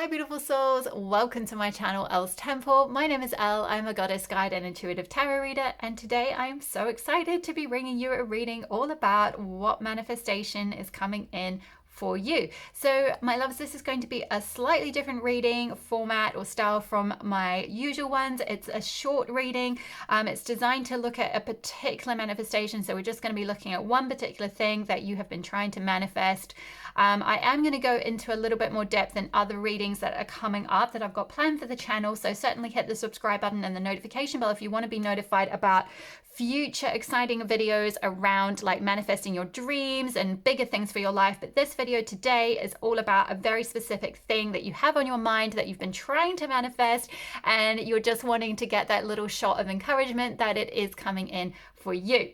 Hi beautiful souls, welcome to my channel Elle's Temple. My name is Elle, I'm a goddess guide and intuitive tarot reader, and today I am so excited to be bringing you a reading all about what manifestation is coming in for you. So my loves, this is going to be a slightly different reading format or style from my usual ones. It's a short reading. It's designed to look at a particular manifestation. So we're just going to be looking at one particular thing that you have been trying to manifest. I am going to go into a little bit more depth in other readings that are coming up that I've got planned for the channel. So certainly hit the subscribe button and the notification bell if you want to be notified about future exciting videos around like manifesting your dreams and bigger things for your life. But this video today is all about a very specific thing that you have on your mind that you've been trying to manifest, and you're just wanting to get that little shot of encouragement that it is coming in for you.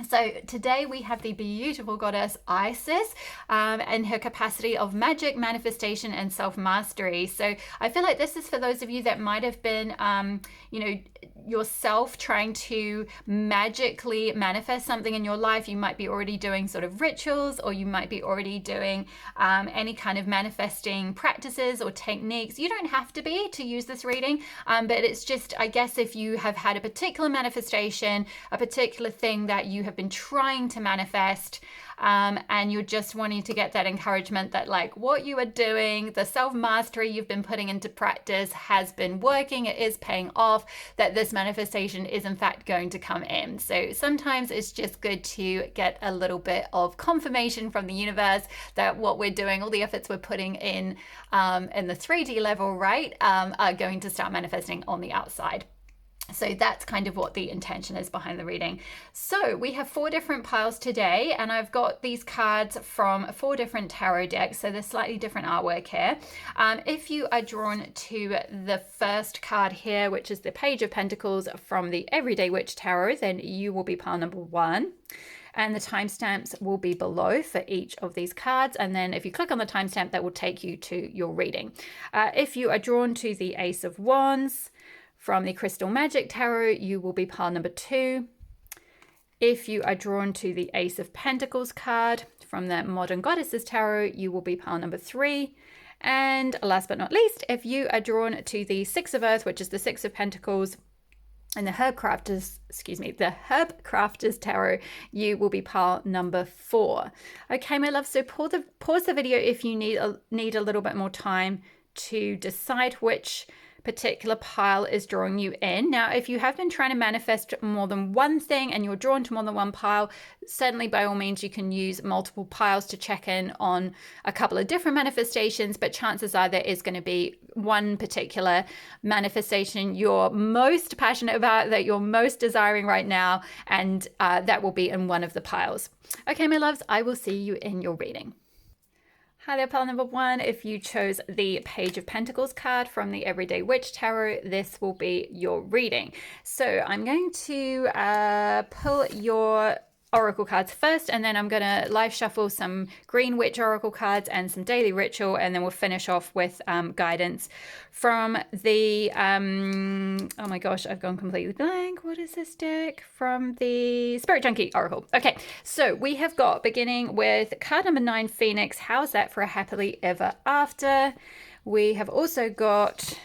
So today we have the beautiful goddess Isis and her capacity of magic, manifestation, and self-mastery. So I feel like this is for those of you that might have been, yourself trying to magically manifest something in your life. You might be already doing sort of rituals, or you might be already doing any kind of manifesting practices or techniques. You don't have to be to use this reading, but it's just, I guess, if you have had a particular manifestation, a particular thing that you have been trying to manifest, and you're just wanting to get that encouragement that like what you are doing, the self-mastery you've been putting into practice has been working, it is paying off, that this manifestation is in fact going to come in. So sometimes it's just good to get a little bit of confirmation from the universe that what we're doing, all the efforts we're putting in the 3D level, right, are going to start manifesting on the outside. So that's kind of what the intention is behind the reading. So we have 4 different piles today, and I've got these cards from 4 different tarot decks, so there's slightly different artwork here. If you are drawn to the first card here, which is the Page of Pentacles from the Everyday Witch Tarot, then you will be pile number 1. And the timestamps will be below for each of these cards. And then if you click on the timestamp, that will take you to your reading. If you are drawn to the Ace of Wands from the Crystal Magic Tarot, you will be pile number 2. If you are drawn to the Ace of Pentacles card from the Modern Goddesses Tarot, you will be pile number 3. And last but not least, if you are drawn to the Six of Earth, which is the Six of Pentacles, and the Herb Crafters Tarot, you will be pile number 4. Okay, my love, so pause the video if you need a little bit more time to decide which particular pile is drawing you in. Now, if you have been trying to manifest more than one thing and you're drawn to more than one pile, certainly by all means you can use multiple piles to check in on a couple of different manifestations, but chances are there is going to be one particular manifestation you're most passionate about, that you're most desiring right now, and that will be in one of the piles. Okay, my loves, I will see you in your reading. Hi there, pile number 1. If you chose the Page of Pentacles card from the Everyday Witch Tarot, this will be your reading. So I'm going to pull your oracle cards first, and then I'm going to live shuffle some Green Witch oracle cards and some daily ritual, and then we'll finish off with guidance from the oh my gosh, I've gone completely blank. What is this deck? From the Spirit Junkie oracle. Okay, so we have got, beginning with card number 9, Phoenix. How's that for a happily ever after? We have also got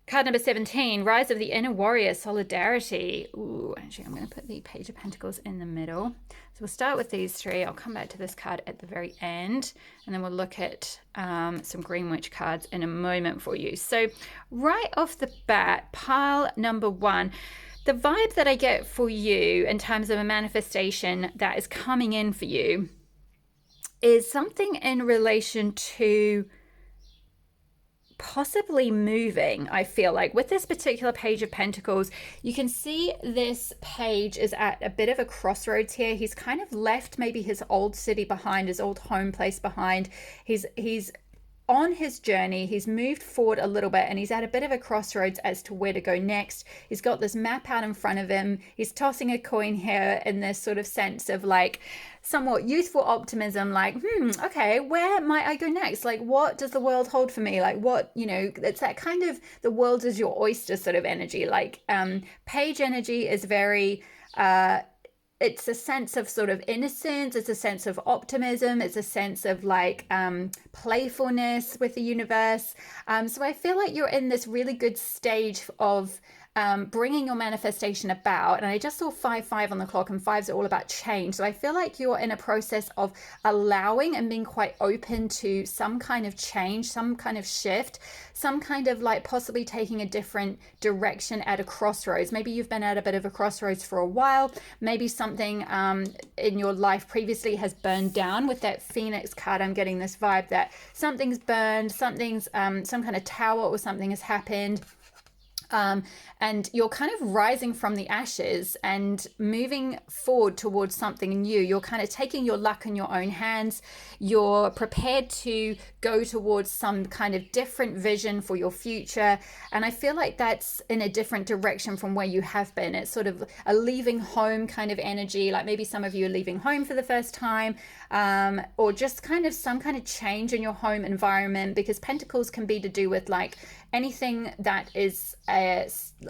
card number 17, Rise of the Inner Warrior, Solidarity. Ooh, actually, I'm going to put the Page of Pentacles in the middle. So we'll start with these 3. I'll come back to this card at the very end, and then we'll look at some Green Witch cards in a moment for you. So right off the bat, pile number 1, the vibe that I get for you in terms of a manifestation that is coming in for you is something in relation to possibly moving. I feel like with this particular Page of Pentacles, you can see this page is at a bit of a crossroads here. He's kind of left maybe his old city behind, his old home place behind. He's on his journey, he's moved forward a little bit, and he's at a bit of a crossroads as to where to go next. He's got this map out in front of him. He's tossing a coin here in this sort of sense of like somewhat youthful optimism, like, okay, where might I go next? Like, what does the world hold for me? Like, what, it's that kind of the world is your oyster sort of energy. Like, page energy is very it's a sense of sort of innocence, it's a sense of optimism, it's a sense of like playfulness with the universe. So I feel like you're in this really good stage of bringing your manifestation about. And I just saw 5 on the clock, and fives are all about change. So I feel like you're in a process of allowing and being quite open to some kind of change, some kind of shift, some kind of like possibly taking a different direction at a crossroads. Maybe you've been at a bit of a crossroads for a while. Maybe something in your life previously has burned down. With that Phoenix card, I'm getting this vibe that something's burned, something's some kind of tower or something has happened. And you're kind of rising from the ashes and moving forward towards something new. You're kind of taking your luck in your own hands. You're prepared to go towards some kind of different vision for your future. And I feel like that's in a different direction from where you have been. It's sort of a leaving home kind of energy. Like maybe some of you are leaving home for the first time, or just kind of some kind of change in your home environment, because Pentacles can be to do with like anything that is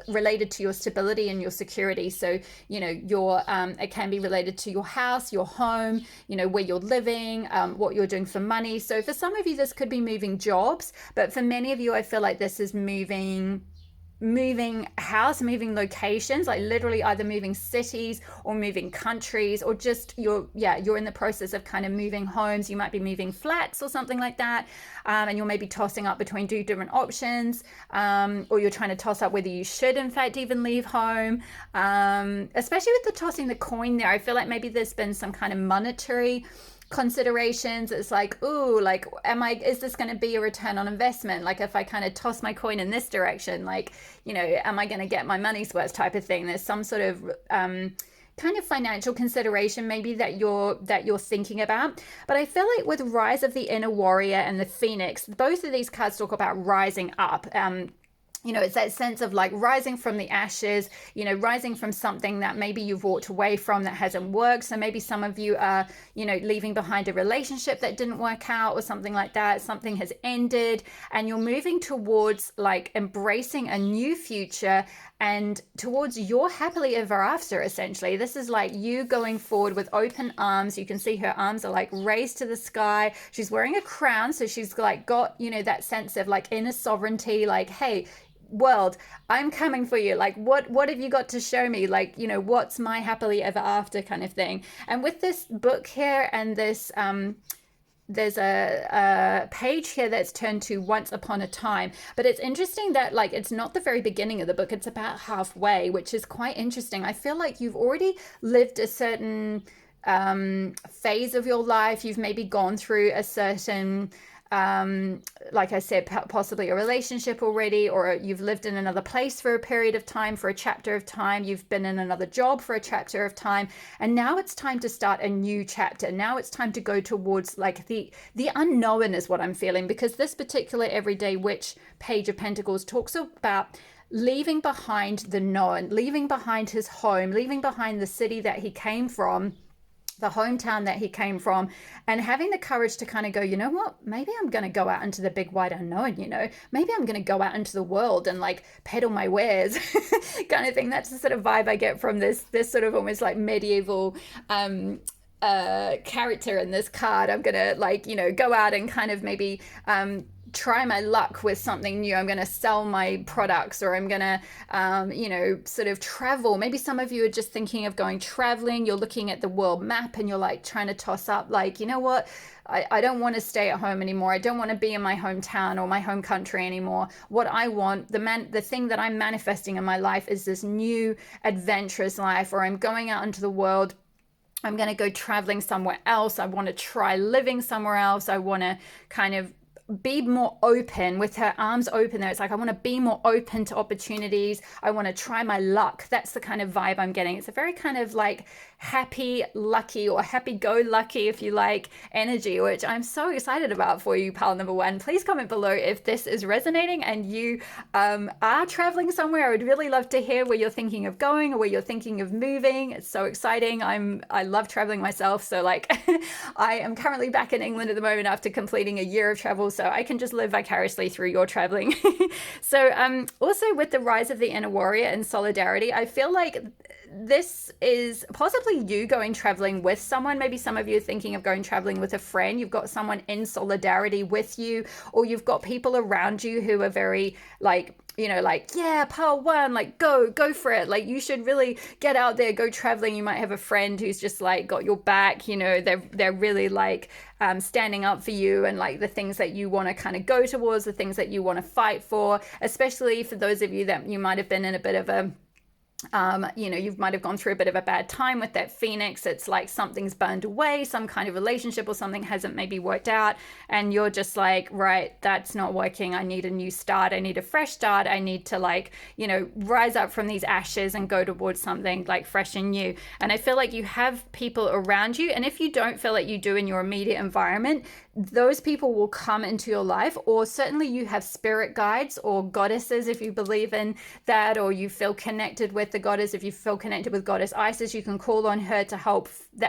related to your stability and your security. So, you know, it can be related to your house, your home, you know, where you're living, what you're doing for money. So for some of you, this could be moving jobs, but for many of you, I feel like this is moving house, moving locations, like literally either moving cities or moving countries, or just you're in the process of kind of moving homes. You might be moving flats or something like that, and you're maybe tossing up between two different options, or you're trying to toss up whether you should in fact even leave home, especially with the tossing the coin there. I feel like maybe there's been some kind of monetary considerations. It's like, ooh, like, is this going to be a return on investment? Like if I kind of toss my coin in this direction, like, you know, am I going to get my money's worth type of thing? There's some sort of kind of financial consideration maybe that you're thinking about. But I feel like with Rise of the Inner Warrior and the Phoenix, both of these cards talk about rising up. You know, it's that sense of like rising from the ashes, you know, rising from something that maybe you've walked away from that hasn't worked. So maybe some of you are, you know, leaving behind a relationship that didn't work out or something like that. Something has ended and you're moving towards like embracing a new future and towards your happily ever after, essentially. This is like you going forward with open arms. You can see her arms are like raised to the sky. She's wearing a crown. So she's like got, you know, that sense of like inner sovereignty, like, hey, world, I'm coming for you. Like, what have you got to show me? Like, you know, what's my happily ever after kind of thing. And with this book here and this, there's a page here that's turned to Once Upon a Time. But it's interesting that like it's not the very beginning of the book. It's about halfway, which is quite interesting. I feel like you've already lived a certain phase of your life. You've maybe gone through a certain like I said, possibly a relationship already, or you've lived in another place for a period of time, for a chapter of time. You've been in another job for a chapter of time, and now it's time to start a new chapter. Now it's time to go towards like the unknown is what I'm feeling, because this particular Everyday Witch page of Pentacles talks about leaving behind the known, leaving behind his home, leaving behind the city that he came from, the hometown that he came from, and having the courage to kind of go, you know what, maybe I'm going to go out into the big wide unknown, you know, maybe I'm going to go out into the world and like peddle my wares kind of thing. That's the sort of vibe I get from this sort of almost like medieval character in this card. I'm going to like, you know, go out and kind of maybe try my luck with something new. I'm going to sell my products, or I'm going to, you know, sort of travel. Maybe some of you are just thinking of going traveling. You're looking at the world map and you're like trying to toss up like, you know what? I don't want to stay at home anymore. I don't want to be in my hometown or my home country anymore. What I want, the thing that I'm manifesting in my life is this new adventurous life, or I'm going out into the world. I'm going to go traveling somewhere else. I want to try living somewhere else. I want to kind of be more open. With her arms open there, it's like I want to be more open to opportunities. I want to try my luck. That's the kind of vibe I'm getting. It's a very kind of like happy lucky, or happy go lucky if you like, energy, which I'm so excited about for you, pal number one. Please comment below if this is resonating and you are traveling somewhere. I would really love to hear where you're thinking of going or where you're thinking of moving. It's so exciting. I love traveling myself, so like I am currently back in England at the moment after completing a year of travel, so I can just live vicariously through your traveling. So also with the Rise of the Inner Warrior and solidarity, I feel like this is possibly you going traveling with someone. Maybe some of you are thinking of going traveling with a friend. You've got someone in solidarity with you, or you've got people around you who are very like, you know, like, yeah, pile one, like go for it. Like, you should really get out there, go traveling. You might have a friend who's just like got your back, you know, they're really like standing up for you and like the things that you want to kind of go towards, the things that you want to fight for, especially for those of you that you might have been in a bit of a you know, you might have gone through a bit of a bad time with that Phoenix. It's like something's burned away, some kind of relationship or something hasn't maybe worked out, and you're just like, right, that's not working. I need a new start. I need a fresh start. I need to, like, you know, rise up from these ashes and go towards something like fresh and new. And I feel like you have people around you, and if you don't feel like you do in your immediate environment, those people will come into your life, or certainly you have spirit guides or goddesses if you believe in that, or you feel connected with the goddess. If you feel connected with goddess Isis, you can call on her to help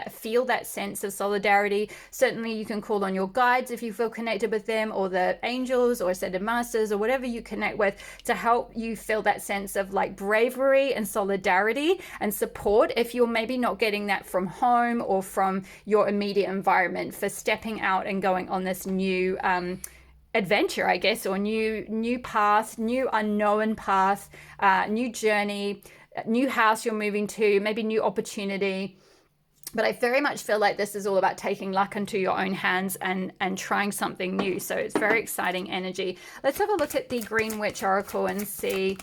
feel that sense of solidarity. Certainly you can call on your guides if you feel connected with them, or the angels or ascended masters or whatever you connect with, to help you feel that sense of like bravery and solidarity and support if you're maybe not getting that from home or from your immediate environment, for stepping out and going on this new adventure, I guess, or new path, new unknown path, new journey, new house you're moving to, maybe new opportunity. But I very much feel like this is all about taking luck into your own hands and trying something new. So it's very exciting energy. Let's have a look at the Green Witch Oracle and see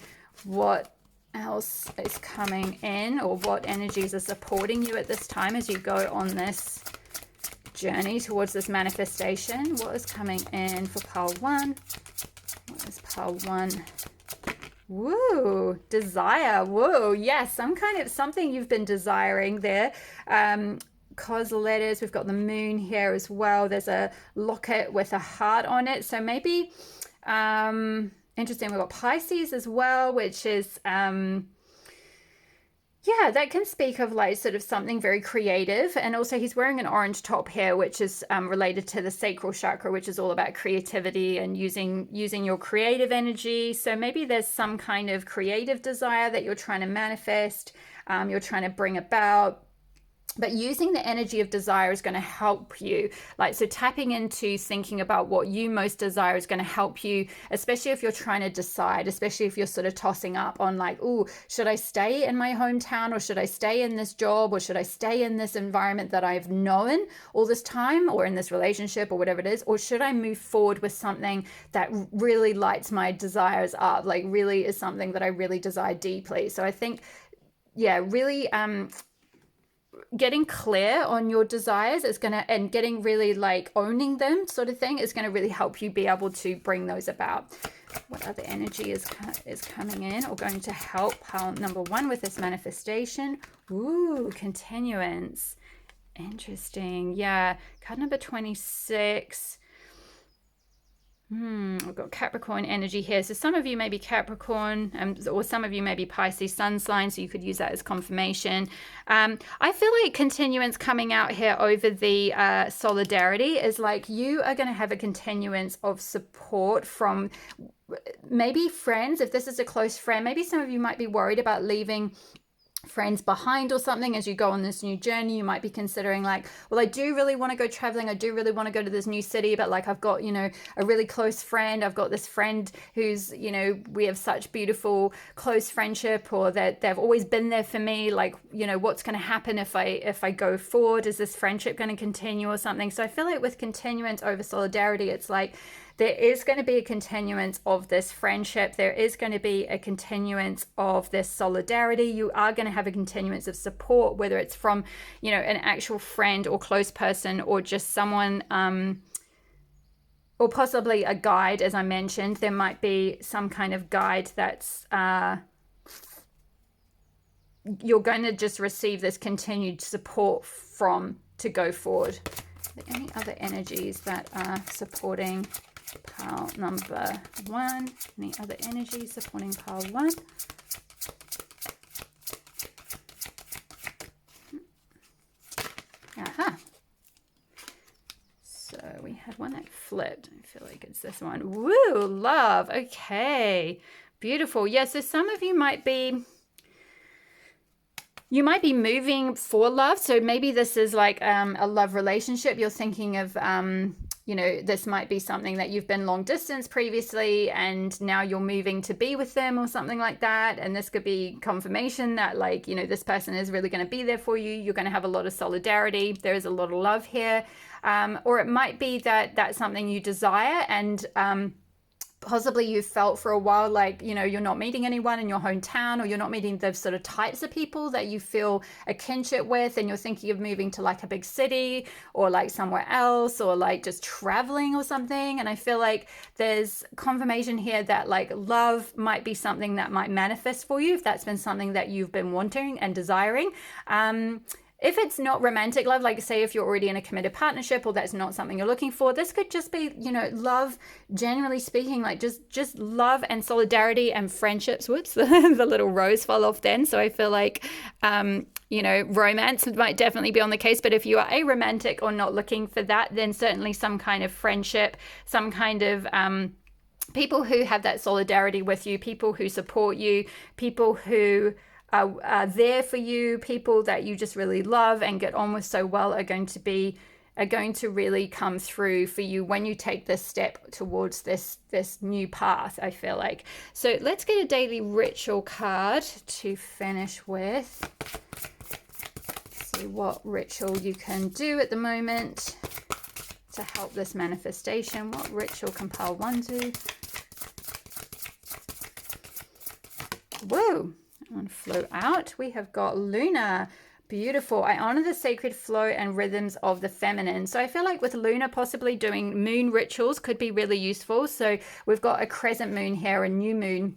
what else is coming in, or what energies are supporting you at this time as you go on this journey towards this manifestation. What is coming in for pile one? What is pile one? Woo, desire. Woo, yes, something you've been desiring there. Cos letters, we've got the moon here as well. There's a locket with a heart on it. So maybe interesting. We've got Pisces as well, which is yeah, that can speak of like sort of something very creative. And also he's wearing an orange top here, which is related to the sacral chakra, which is all about creativity and using your creative energy. So maybe there's some kind of creative desire that you're trying to manifest, you're trying to bring about. But using the energy of desire is going to help you. Like, so tapping into thinking about what you most desire is going to help you, especially if you're trying to decide, especially if you're sort of tossing up on like, oh, should I stay in my hometown, or should I stay in this job, or should I stay in this environment that I've known all this time, or in this relationship or whatever it is, or should I move forward with something that really lights my desires up, like really is something that I really desire deeply. So I think, yeah, really getting clear on your desires is going to, and getting really like owning them sort of thing, is going to really help you be able to bring those about. What other energy is coming in or going to help pile number one with this manifestation? Ooh, continuance. Interesting. Yeah, card number 26. We've got Capricorn energy here. So some of you may be Capricorn, or some of you may be Pisces sun sign, so you could use that as confirmation. I feel like continuance coming out here over the solidarity is like you are going to have a continuance of support from maybe friends. If this is a close friend, maybe some of you might be worried about leaving friends behind or something as you go on this new journey. You might be considering like, well, I do really want to go traveling, I do really want to go to this new city, but like I've got, you know, a really close friend, I've got this friend who's, you know, we have such beautiful close friendship, or that they've always been there for me, like, you know, what's going to happen if I go forward? Is this friendship going to continue or something? So I feel like with continuance over solidarity, it's like there is going to be a continuance of this friendship. There is going to be a continuance of this solidarity. You are going to have a continuance of support, whether it's from, you know, an actual friend or close person, or just someone, or possibly a guide. As I mentioned, there might be some kind of guide that's, you're going to just receive this continued support from to go forward. Are there any other energies that are supporting pile number one? Any other energies supporting pile one? Aha. So we had one that flipped. I feel like it's this one. Woo, love. Okay. Beautiful. Yeah, so some of you might be You might be moving for love. So maybe this is like a love relationship. You're thinking of, this might be something that you've been long distance previously and now you're moving to be with them or something like that. And this could be confirmation that this person is really going to be there for you. You're going to have a lot of solidarity. There is a lot of love here. Or it might be that that's something you desire and possibly you've felt for a while like, you're not meeting anyone in your hometown, or you're not meeting the sort of types of people that you feel a kinship with, and you're thinking of moving to like a big city or like somewhere else, or like just traveling or something. And I feel like there's confirmation here that like love might be something that might manifest for you if that's been something that you've been wanting and desiring. If it's not romantic love, like say if you're already in a committed partnership or that's not something you're looking for, this could just be, love, generally speaking, like just love and solidarity and friendships. Whoops, the little rose fell off then. So I feel like, romance might definitely be on the case. But if you are aromantic or not looking for that, then certainly some kind of friendship, some kind of people who have that solidarity with you, people who support you, people who are there for you, people that you just really love and get on with so well are going to really come through for you when you take this step towards this new path, I feel like. So let's get a daily ritual card to finish with. See what ritual you can do at the moment to help this manifestation. What ritual can pile 1 do? Whoa! And flow out. We have got Luna. Beautiful. I honor the sacred flow and rhythms of the feminine. So I feel like with Luna, possibly doing moon rituals could be really useful. So we've got a crescent moon here, a new moon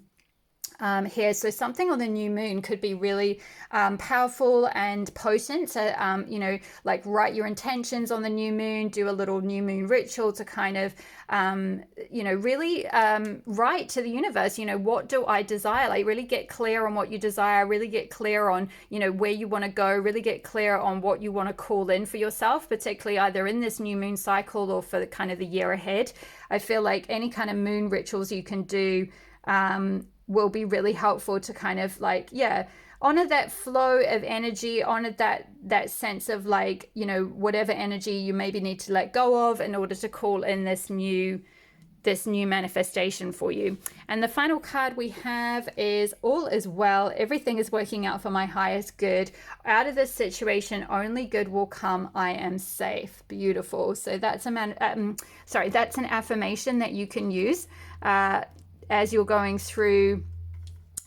here. So something on the new moon could be really powerful and potent. So, like write your intentions on the new moon, do a little new moon ritual to kind of, really write to the universe, what do I desire? Like really get clear on what you desire, really get clear on, where you want to go, really get clear on what you want to call in for yourself, particularly either in this new moon cycle or for the kind of the year ahead. I feel like any kind of moon rituals you can do, will be really helpful to kind of like, honor that flow of energy, honor that sense of like, whatever energy you maybe need to let go of in order to call in this new manifestation for you. And the final card we have is all is well. Everything is working out for my highest good. Out of this situation, only good will come. I am safe. Beautiful. So that's that's an affirmation that you can use as you're going through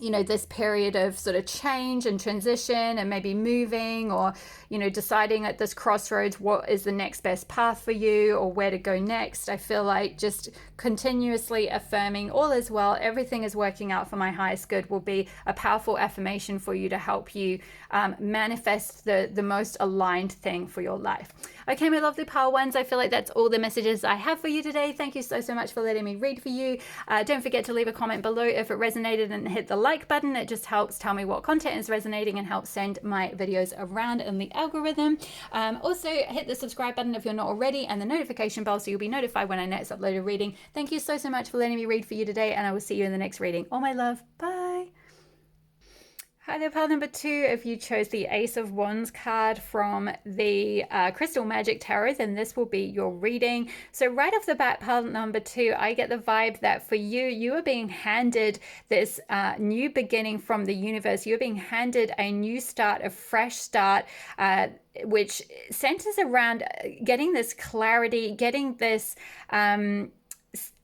this period of sort of change and transition and maybe moving or, deciding at this crossroads, what is the next best path for you or where to go next. I feel like just continuously affirming all is well, everything is working out for my highest good will be a powerful affirmation for you to help you manifest the most aligned thing for your life. Okay, my lovely power ones, I feel like that's all the messages I have for you today. Thank you so much for letting me read for you. Don't forget to leave a comment below if it resonated and hit the like button. It just helps tell me what content is resonating and helps send my videos around in the algorithm. Also hit the subscribe button if you're not already and the notification bell so you'll be notified when I next upload a reading. Thank you so much for letting me read for you today, and I will see you in the next reading. All my love. Bye. Hi there, pile number 2. If you chose the Ace of Wands card from the Crystal Magic Tarot, then this will be your reading. So right off the bat, pile number 2, I get the vibe that for you are being handed this new beginning from the universe. You're being handed a new start, a fresh start, which centers around getting this clarity, getting this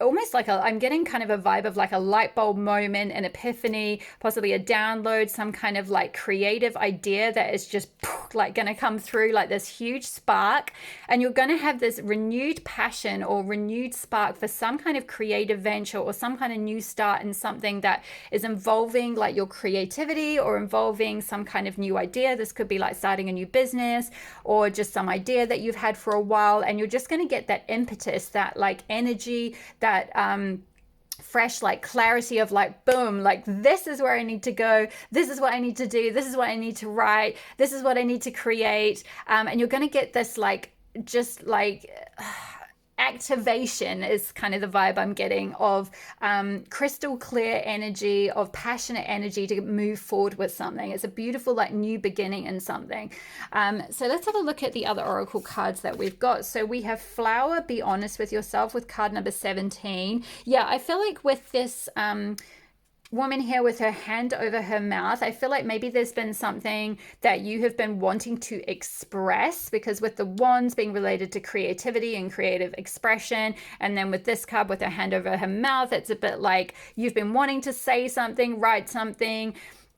almost like I'm getting kind of a vibe of like a light bulb moment, an epiphany, possibly a download, some kind of like creative idea that is just like going to come through like this huge spark, and you're going to have this renewed passion or renewed spark for some kind of creative venture or some kind of new start in something that is involving like your creativity or involving some kind of new idea. This could be like starting a new business or just some idea that you've had for a while, and you're just going to get that impetus, that like energy, that fresh like clarity of like, boom, like this is where I need to go, this is what I need to do, this is what I need to write, this is what I need to create, and you're going to get this like just like activation is kind of the vibe I'm getting of crystal clear energy, of passionate energy to move forward with something. It's a beautiful like new beginning in something. So let's have a look at the other oracle cards that we've got. So we have Flower, Be Honest with Yourself, with card number 17. Yeah, I feel like with this woman here with her hand over her mouth, I feel like maybe there's been something that you have been wanting to express, because with the wands being related to creativity and creative expression, and then with this card with her hand over her mouth, it's a bit like you've been wanting to say something, write something,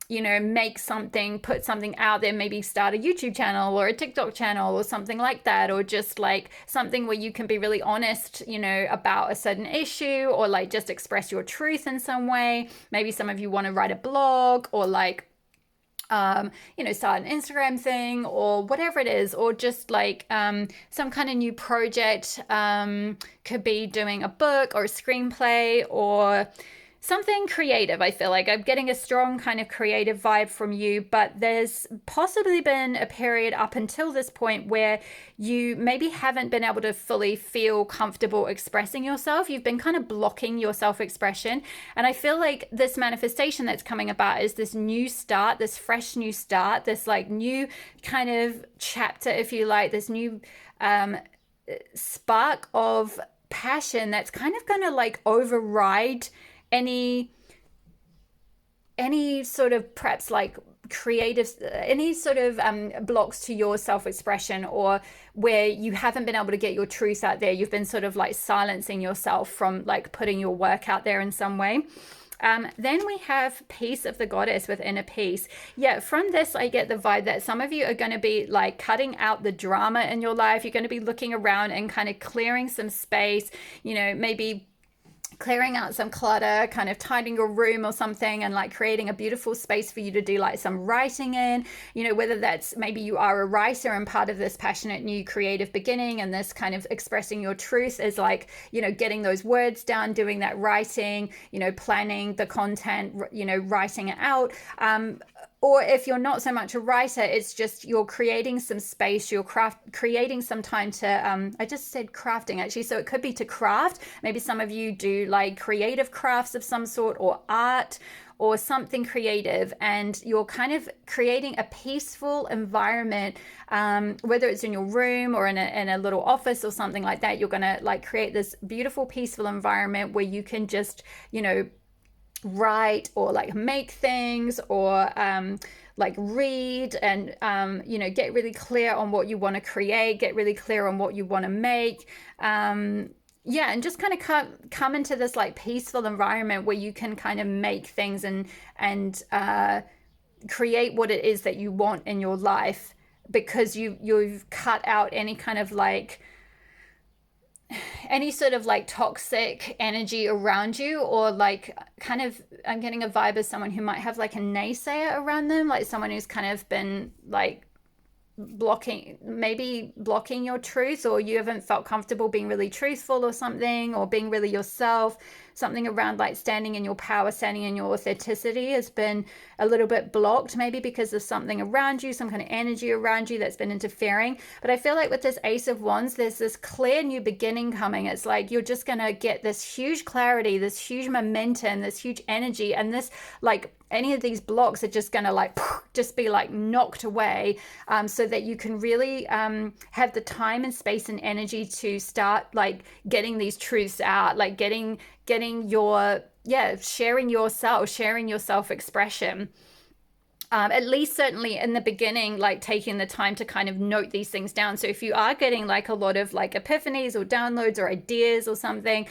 you know, make something, put something out there, maybe start a YouTube channel or a TikTok channel or something like that, or just like something where you can be really honest, you know, about a certain issue, or like just express your truth in some way. Maybe some of you want to write a blog, or like you know, start an Instagram thing, or whatever it is, or just like some kind of new project. Could be doing a book or a screenplay or something creative. I feel like I'm getting a strong kind of creative vibe from you, but there's possibly been a period up until this point where you maybe haven't been able to fully feel comfortable expressing yourself. You've been kind of blocking your self-expression. And I feel like this manifestation that's coming about is this new start, this fresh new start, this like new kind of chapter, if you like, this new spark of passion that's kind of going to like override any sort of perhaps like creative, any sort of blocks to your self-expression, or where you haven't been able to get your truth out there. You've been sort of like silencing yourself from like putting your work out there in some way. Then we have Peace of the Goddess with Inner Peace. Yeah, from this, I get the vibe that some of you are going to be like cutting out the drama in your life. You're going to be looking around and kind of clearing some space, you know, maybe clearing out some clutter, kind of tidying your room or something, and like creating a beautiful space for you to do like some writing in, you know, whether that's maybe you are a writer and part of this passionate new creative beginning, and this kind of expressing your truth is like, you know, getting those words down, doing that writing, you know, planning the content, you know, writing it out. Or if you're not so much a writer, it's just you're creating some space, you're creating some time to, I just said crafting actually, so it could be to craft. Maybe some of you do like creative crafts of some sort, or art, or something creative, and you're kind of creating a peaceful environment, whether it's in your room or in a little office or something like that. You're going to like create this beautiful, peaceful environment where you can just, you know, write or like make things, or like read, and you know, get really clear on what you want to create, get really clear on what you want to make, yeah, and just kind of come into this like peaceful environment where you can kind of make things and create what it is that you want in your life, because you've cut out any kind of like any sort of like toxic energy around you, or like kind of, I'm getting a vibe of someone who might have like a naysayer around them, like someone who's kind of been like blocking your truth, or you haven't felt comfortable being really truthful or something, or being really yourself. Something around like standing in your power, standing in your authenticity has been a little bit blocked, maybe because there's something around you, some kind of energy around you that's been interfering. But I feel like with this Ace of Wands, there's this clear new beginning coming. It's like you're just going to get this huge clarity, this huge momentum, this huge energy, and this like any of these blocks are just going to like just be like knocked away, so that you can really have the time and space and energy to start like getting these truths out, like getting your, sharing your self-expression. At least certainly in the beginning, like taking the time to kind of note these things down. So if you are getting like a lot of like epiphanies or downloads or ideas or something,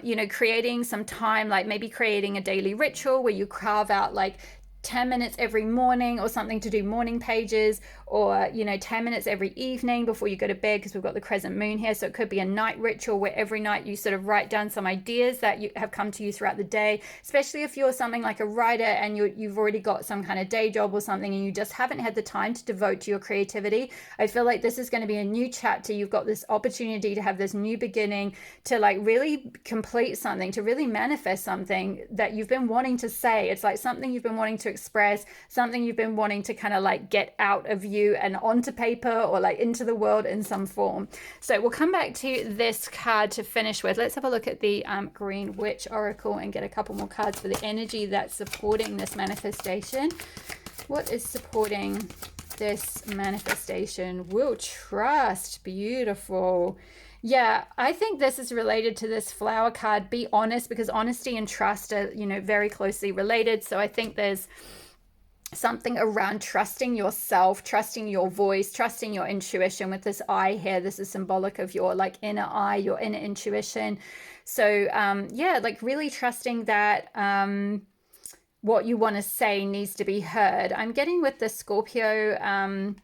you know, creating some time, like maybe creating a daily ritual where you carve out like 10 minutes every morning or something to do morning pages, or, you know, 10 minutes every evening before you go to bed, because we've got the crescent moon here. So it could be a night ritual where every night you sort of write down some ideas that you have come to you throughout the day, especially if you're something like a writer and you've already got some kind of day job or something and you just haven't had the time to devote to your creativity. I feel like this is going to be a new chapter. You've got this opportunity to have this new beginning, to like really complete something, to really manifest something that you've been wanting to say. It's like something you've been wanting to express, something you've been wanting to kind of like get out of you and onto paper or like into the world in some form. So we'll come back to this card to finish with. Let's have a look at the Green Witch Oracle and get a couple more cards for the energy that's supporting this manifestation. What is supporting this manifestation? Will trust. Beautiful. Yeah, I think this is related to this flower card. Be honest, because honesty and trust are, you know, very closely related. So I think there's something around trusting yourself, trusting your voice, trusting your intuition. With this eye here, this is symbolic of your like inner eye, your inner intuition. So yeah, like really trusting that what you want to say needs to be heard. I'm getting with the Scorpio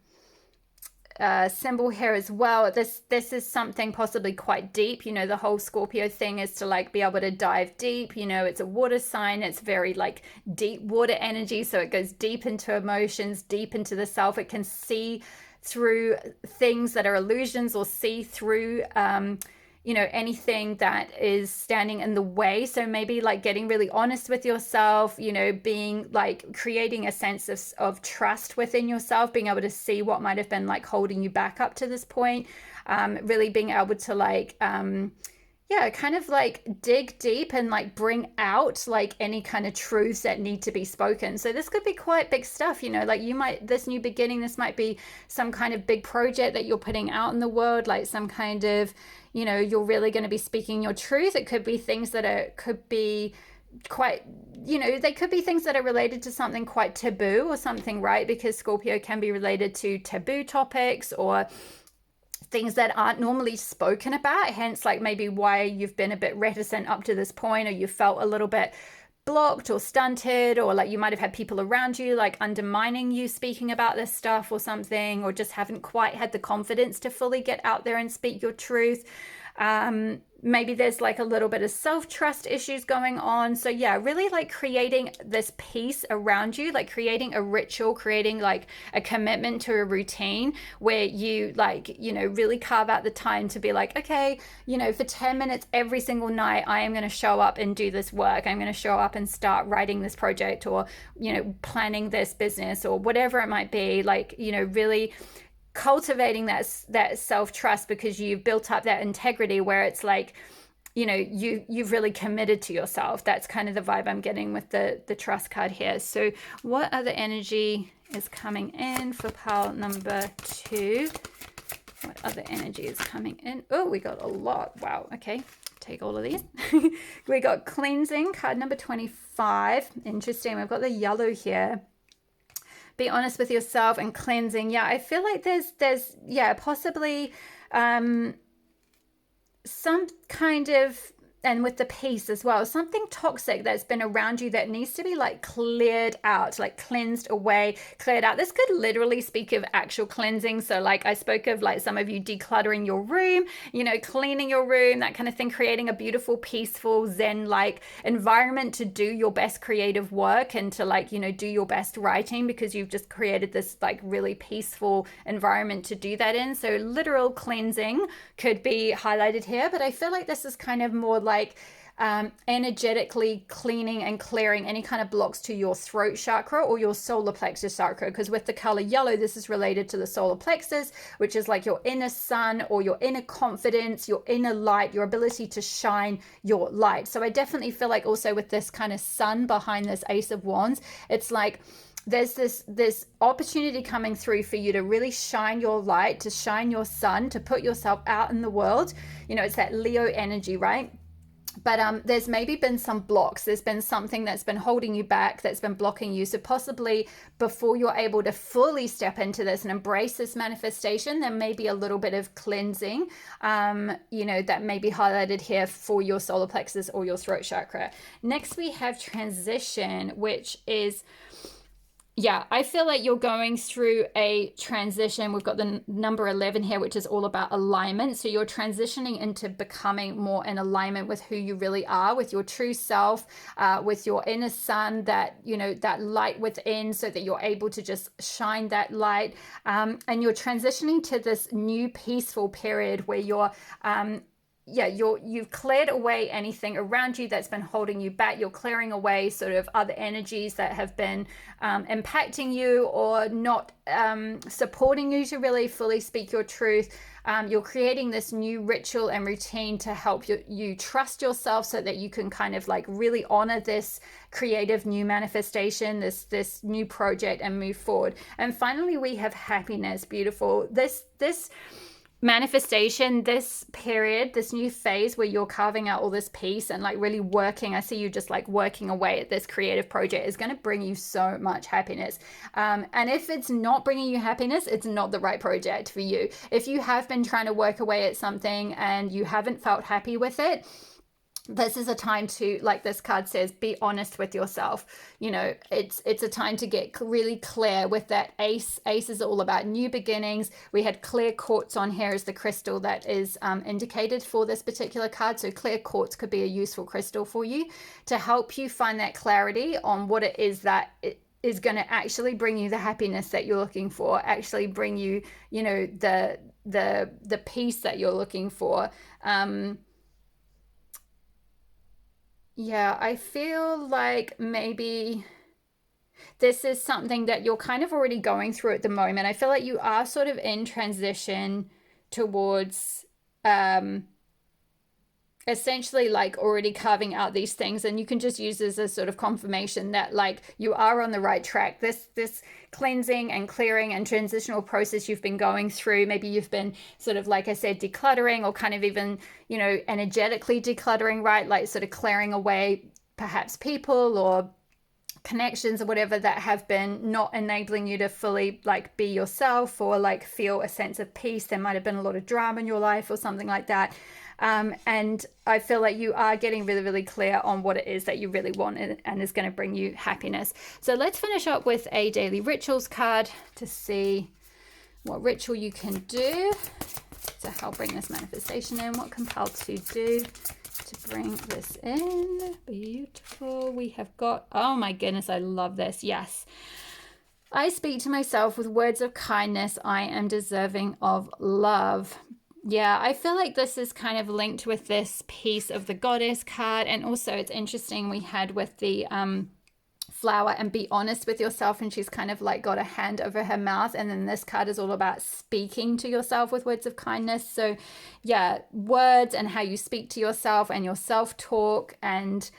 symbol here as well. This is something possibly quite deep. You know, the whole Scorpio thing is to like be able to dive deep. You know, it's a water sign. It's very like deep water energy. So it goes deep into emotions, deep into the self. It can see through things that are illusions or see through you know, anything that is standing in the way. So maybe like getting really honest with yourself, you know, being like creating a sense of trust within yourself, being able to see what might have been like holding you back up to this point, really being able to like, yeah, kind of like dig deep and like bring out like any kind of truths that need to be spoken. So this could be quite big stuff, you know, like you might, this new beginning, this might be some kind of big project that you're putting out in the world, like some kind of, you know, you're really going to be speaking your truth. It could be things that are, could be quite, you know, they could be things that are related to something quite taboo or something, right? Because Scorpio can be related to taboo topics or things that aren't normally spoken about, hence like maybe why you've been a bit reticent up to this point, or you felt a little bit blocked or stunted, or like you might have had people around you like undermining you speaking about this stuff or something, or just haven't quite had the confidence to fully get out there and speak your truth. Maybe there's like a little bit of self-trust issues going on. So yeah, really like creating this peace around you, like creating a ritual, creating like a commitment to a routine where you like, you know, really carve out the time to be like, okay, you know, for 10 minutes every single night, I am going to show up and do this work. I'm going to show up and start writing this project, or, you know, planning this business, or whatever it might be. Like, you know, really cultivating that self-trust, because you've built up that integrity where it's like, you know, you've really committed to yourself. That's kind of the vibe I'm getting with the trust card here. So what other energy is coming in for pile number 2? What other energy is coming in? Oh, we got a lot. Wow. Okay, take all of these. We got cleansing, card number 25. Interesting. We've got the yellow here. Be honest with yourself and cleansing. Yeah, I feel like there's yeah, possibly some kind of, and with the peace as well, something toxic that's been around you that needs to be like cleared out, like cleansed away, cleared out. This could literally speak of actual cleansing. So like I spoke of like some of you decluttering your room, you know, cleaning your room, that kind of thing, creating a beautiful, peaceful, zen like environment to do your best creative work and to like, you know, do your best writing, because you've just created this like really peaceful environment to do that in. So literal cleansing could be highlighted here, but I feel like this is kind of more like energetically cleaning and clearing any kind of blocks to your throat chakra or your solar plexus chakra, because with the color yellow, this is related to the solar plexus, which is like your inner sun or your inner confidence, your inner light, your ability to shine your light. So I definitely feel like also with this kind of sun behind this Ace of Wands, it's like there's this opportunity coming through for you to really shine your light, to shine your sun, to put yourself out in the world. You know, it's that Leo energy, right? But there's maybe been some blocks. There's been something that's been holding you back, that's been blocking you. So possibly before you're able to fully step into this and embrace this manifestation, there may be a little bit of cleansing, you know, that may be highlighted here for your solar plexus or your throat chakra. Next, we have transition, which is, yeah, I feel like you're going through a transition. We've got the number 11 here, which is all about alignment. So you're transitioning into becoming more in alignment with who you really are, with your true self, with your inner sun, that, you know, that light within, so that you're able to just shine that light. And you're transitioning to this new peaceful period where you're yeah, you've cleared away anything around you that's been holding you back. You're clearing away sort of other energies that have been impacting you or not supporting you to really fully speak your truth. You're creating this new ritual and routine to help you trust yourself so that you can kind of like really honor this creative new manifestation, this new project, and move forward. And finally, we have happiness. Beautiful. This manifestation, this period, this new phase where you're carving out all this peace and like really working, I see you just like working away at this creative project, is going to bring you so much happiness. And if it's not bringing you happiness, it's not the right project for you. If you have been trying to work away at something and you haven't felt happy with it, this is a time to, like this card says, be honest with yourself. You know, it's a time to get really clear with that ace. Ace is all about new beginnings. We had clear quartz on here as the crystal that is indicated for this particular card. So clear quartz could be a useful crystal for you to help you find that clarity on what it is that it is going to actually bring you the happiness that you're looking for, actually bring you, you know, the peace that you're looking for. Yeah, I feel like maybe this is something that you're kind of already going through at the moment. I feel like you are sort of in transition towards essentially like already carving out these things, and you can just use this as sort of confirmation that like you are on the right track. This cleansing and clearing and transitional process you've been going through, maybe you've been sort of, like I said, decluttering, or kind of even, you know, energetically decluttering, right? Like sort of clearing away perhaps people or connections or whatever that have been not enabling you to fully like be yourself or like feel a sense of peace. There might have been a lot of drama in your life or something like that. And I feel like you are getting really, really clear on what it is that you really want and is going to bring you happiness. So let's finish up with a daily rituals card to see what ritual you can do to help bring this manifestation in. What compelled to do to bring this in? Beautiful. We have got, oh my goodness, I love this. Yes. I speak to myself with words of kindness. I am deserving of love. Yeah, I feel like this is kind of linked with this piece of the goddess card. And also it's interesting, we had with the flower and be honest with yourself, and she's kind of like got a hand over her mouth. And then this card is all about speaking to yourself with words of kindness. So yeah, words and how you speak to yourself and your self-talk and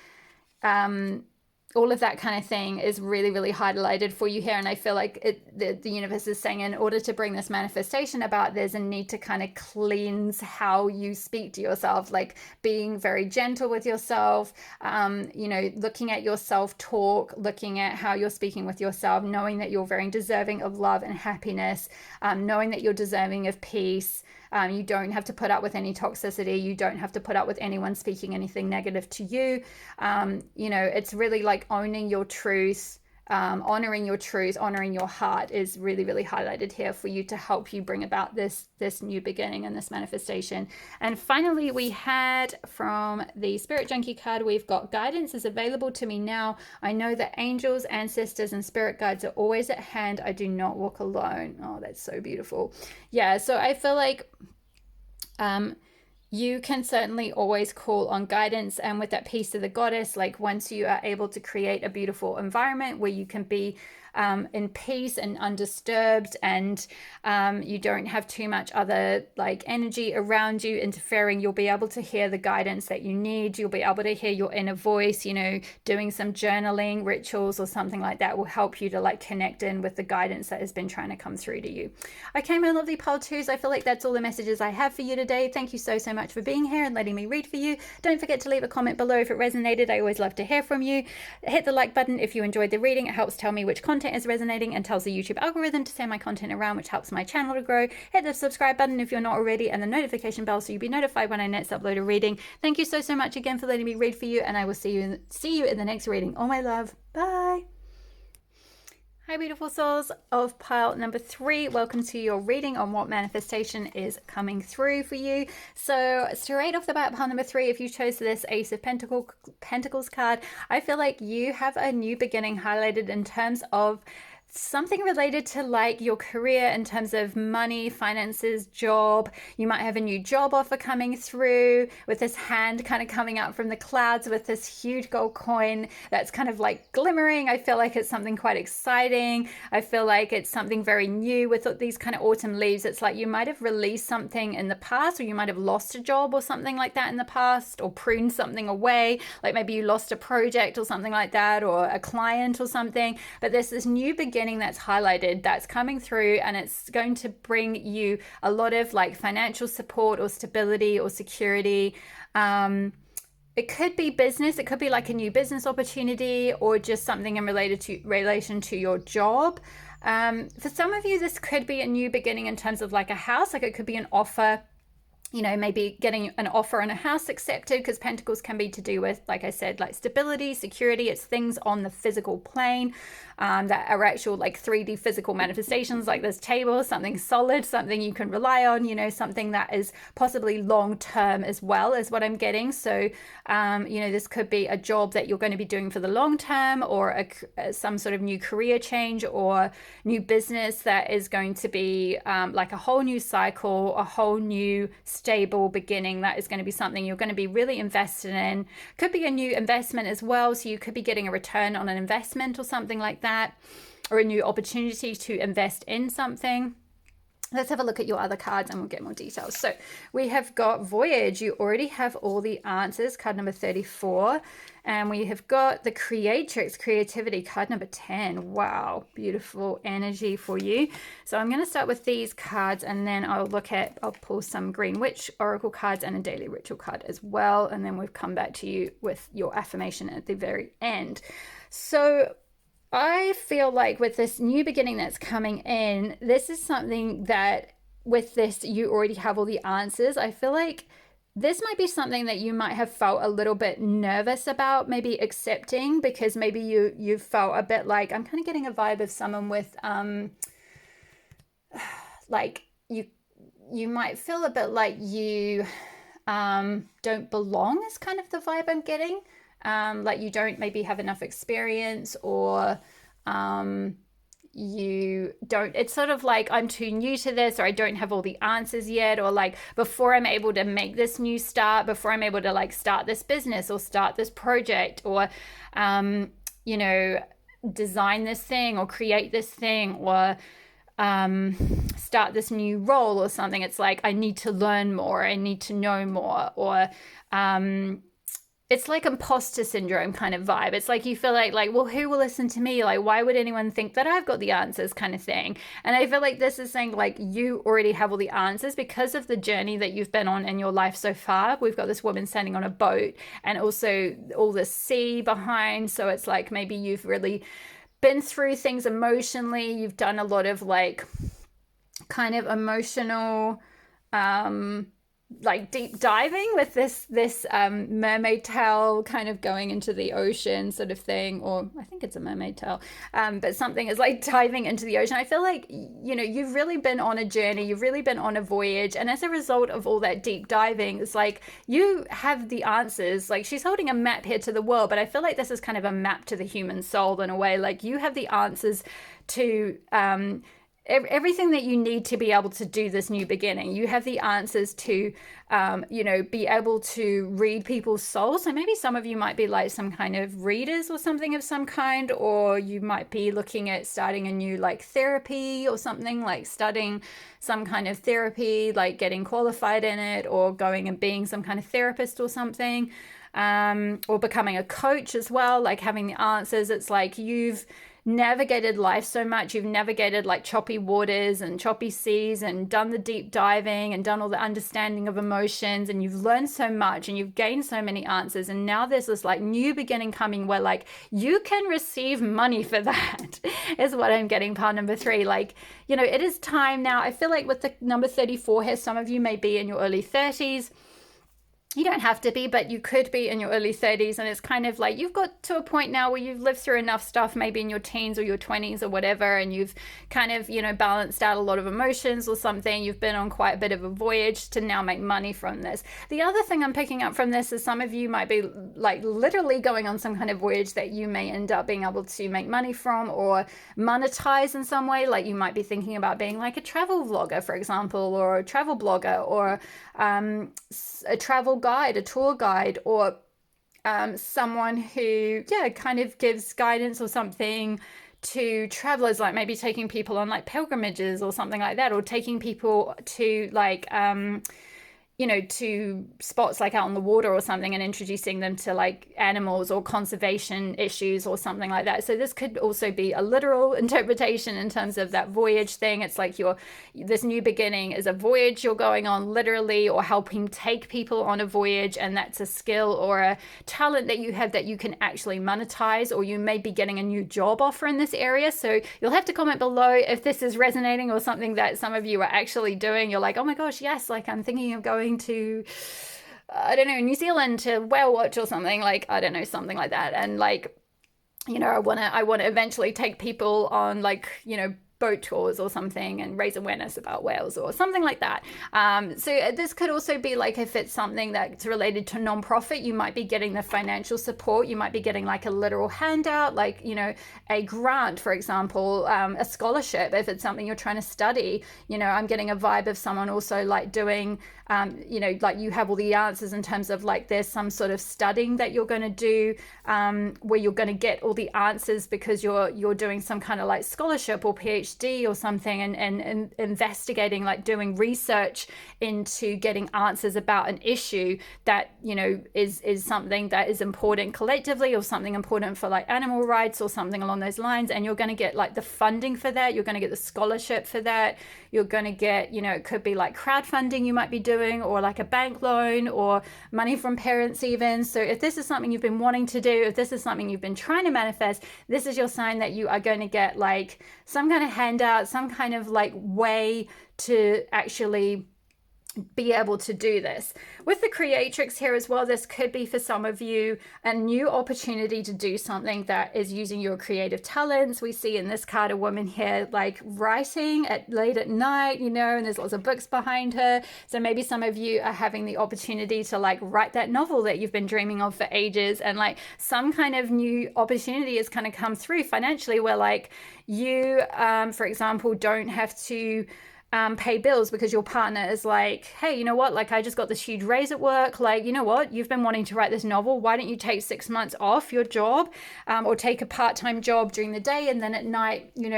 all of that kind of thing is really, really highlighted for you here. And I feel like the universe is saying in order to bring this manifestation about, there's a need to kind of cleanse how you speak to yourself, like being very gentle with yourself, you know, looking at your self-talk, looking at how you're speaking with yourself, knowing that you're very deserving of love and happiness, knowing that you're deserving of peace. You don't have to put up with any toxicity. You don't have to put up with anyone speaking anything negative to you. You know, it's really like owning your truth, honoring your truth, honoring your heart is really, really highlighted here for you to help you bring about this new beginning and this manifestation. And finally, we had from the Spirit Junkie card, we've got guidance is available to me now. I know that angels, ancestors, and spirit guides are always at hand. I do not walk alone. Oh, that's so beautiful. Yeah, so I feel like you can certainly always call on guidance. And with that piece of the goddess, like once you are able to create a beautiful environment where you can be in peace and undisturbed, and you don't have too much other like energy around you interfering, you'll be able to hear the guidance that you need. You'll be able to hear your inner voice. You know, doing some journaling rituals or something like that will help you to like connect in with the guidance that has been trying to come through to you. Okay, my lovely pile twos, I feel like that's all the messages I have for you today. Thank you so much for being here and letting me read for you. Don't forget to leave a comment below if it resonated. I always love to hear from you. Hit the like button if you enjoyed the reading. It helps tell me which content is resonating and tells the YouTube algorithm to send my content around, which helps my channel to grow. Hit the subscribe button if you're not already, and the notification bell so you'll be notified when I next upload a reading. Thank you so much again for letting me read for you, and I will see you in the next reading. All my love. Bye. Hi, beautiful souls of pile number 3. Welcome to your reading on what manifestation is coming through for you. So straight off the bat, pile number 3, if you chose this Ace of Pentacles card, I feel like you have a new beginning highlighted in terms of something related to like your career in terms of money, finances, job. You might have a new job offer coming through with this hand kind of coming out from the clouds with this huge gold coin that's kind of like glimmering. I feel like it's something quite exciting. I feel like it's something very new with these kind of autumn leaves. It's like you might have released something in the past, or you might have lost a job or something like that in the past, or pruned something away. Like maybe you lost a project or something like that, or a client or something. But there's this new beginning that's highlighted that's coming through, and it's going to bring you a lot of like financial support or stability or security. It could be business, it could be like a new business opportunity, or just something in relation to your job. For some of you, this could be a new beginning in terms of like a house. Like it could be an offer, you know, maybe getting an offer on a house accepted, because pentacles can be to do with, like I said, like stability, security. It's things on the physical plane that are actual like 3D physical manifestations, like this table, something solid, something you can rely on, you know, something that is possibly long term as well, is what I'm getting. So, you know, this could be a job that you're going to be doing for the long term, or some sort of new career change, or new business that is going to be like a whole new cycle, a whole new stable beginning. That is going to be something you're going to be really invested in. Could be a new investment as well. So you could be getting a return on an investment or something like that, or a new opportunity to invest in something. Let's have a look at your other cards and we'll get more details. So we have got Voyage. You already have all the answers, card number 34. And we have got the Creatrix, Creativity, card number 10. Wow, beautiful energy for you. So I'm going to start with these cards, and then I'll pull some Green Witch Oracle cards and a Daily Ritual card as well. And then we'll come back to you with your affirmation at the very end. So I feel like with this new beginning that's coming in, this is something that with this, you already have all the answers. I feel like this might be something that you might have felt a little bit nervous about, maybe accepting, because maybe you felt a bit like, I'm kind of getting a vibe of someone with, like you might feel a bit like you don't belong, is kind of the vibe I'm getting. Like you don't maybe have enough experience, or you don't, it's sort of like I'm too new to this, or I don't have all the answers yet, or like before I'm able to make this new start, before I'm able to like start this business or start this project, or you know, design this thing or create this thing, or start this new role or something. It's like I need to learn more, I need to know more, or it's like imposter syndrome kind of vibe. It's like you feel like, well, who will listen to me? Like, why would anyone think that I've got the answers kind of thing? And I feel like this is saying like you already have all the answers because of the journey that you've been on in your life so far. We've got this woman standing on a boat, and also all the sea behind. So it's like maybe you've really been through things emotionally. You've done a lot of like kind of emotional like deep diving with this mermaid tail kind of going into the ocean sort of thing, or I think it's a mermaid tail, but something is like diving into the ocean. I feel like, you know, you've really been on a journey, you've really been on a voyage, and as a result of all that deep diving, it's like you have the answers. Like she's holding a map here to the world, but I feel like this is kind of a map to the human soul in a way. Like you have the answers to everything that you need to be able to do this new beginning. You have the answers to, you know, be able to read people's souls. So maybe some of you might be like some kind of readers or something of some kind, or you might be looking at starting a new like therapy or something, like studying some kind of therapy, like getting qualified in it, or going and being some kind of therapist or something, or becoming a coach as well, like having the answers. It's like you've navigated life so much, you've navigated like choppy waters and choppy seas, and done the deep diving and done all the understanding of emotions, and you've learned so much and you've gained so many answers, and now there's this like new beginning coming where like you can receive money for that is what I'm getting, part number 3. Like, you know, it is time now. I feel like with the number 34 here, some of you may be in your early 30s. You don't have to be, but you could be in your early 30s. And it's kind of like you've got to a point now where you've lived through enough stuff, maybe in your teens or your 20s or whatever, and you've kind of, balanced out a lot of emotions or something. You've been on quite a bit of a voyage to now make money from this. The other thing I'm picking up from this is some of you might be like literally going on some kind of voyage that you may end up being able to make money from or monetize in some way. Like you might be thinking about being like a travel vlogger, for example, or a travel blogger, or a travel guide, a tour guide, or someone who, kind of gives guidance or something to travelers, like maybe taking people on like pilgrimages or something like that, or taking people to like to spots like out on the water or something and introducing them to like animals or conservation issues or something like that. So this could also be a literal interpretation in terms of that voyage thing. It's like this new beginning is a voyage you're going on literally, or helping take people on a voyage, and that's a skill or a talent that you have that you can actually monetize, or you may be getting a new job offer in this area. So you'll have to comment below if this is resonating or something that some of you are actually doing. You're like, oh my gosh, yes, like I'm thinking of going to, I don't know, New Zealand to whale watch or something, like, I don't know, something like that. And like, I want to eventually take people on like, boat tours or something and raise awareness about whales or something like that. So this could also be like, if it's something that's related to nonprofit, you might be getting the financial support. You might be getting like a literal handout, like, a grant, for example, a scholarship. If it's something you're trying to study, I'm getting a vibe of someone also like doing, like you have all the answers in terms of like there's some sort of studying that you're going to do, where you're going to get all the answers because you're doing some kind of like scholarship or PhD or something, and investigating, like doing research into getting answers about an issue that is something that is important collectively, or something important for like animal rights or something along those lines. And you're going to get like the funding for that, you're going to get the scholarship for that, you're going to get, it could be like crowdfunding you might be doing, or like a bank loan, or money from parents even. So if this is something you've been wanting to do, if this is something you've been trying to manifest, this is your sign that you are going to get like some kind of handout, some kind of like way to actually be able to do this. With the creatrix here as well, this could be for some of you a new opportunity to do something that is using your creative talents. We see in this card a woman here like writing late at night, and there's lots of books behind her. So maybe some of you are having the opportunity to like write that novel that you've been dreaming of for ages, and like some kind of new opportunity has kind of come through financially, where like you, for example, don't have to pay bills because your partner is like, hey, you know what, like I just got this huge raise at work, like, you know what, you've been wanting to write this novel, why don't you take 6 months off your job, or take a part-time job during the day, and then at night, in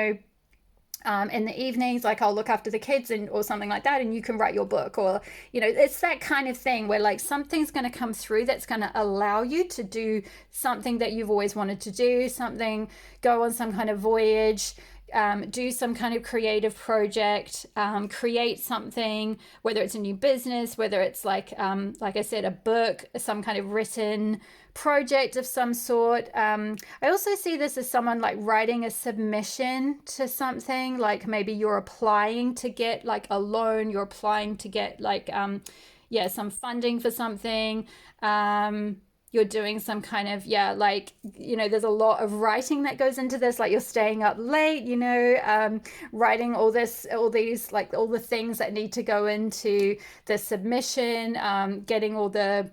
the evenings, like I'll look after the kids or something like that, and you can write your book. Or it's that kind of thing where like something's going to come through that's going to allow you to do something that you've always wanted to do, go on some kind of voyage, do some kind of creative project, create something, whether it's a new business, whether it's like I said, a book, some kind of written project of some sort. I also see this as someone like writing a submission to something, like maybe you're applying to get like a loan, you're applying to get like some funding for something. You're doing some kind of, there's a lot of writing that goes into this, like you're staying up late, writing all these, like all the things that need to go into the submission, getting all the,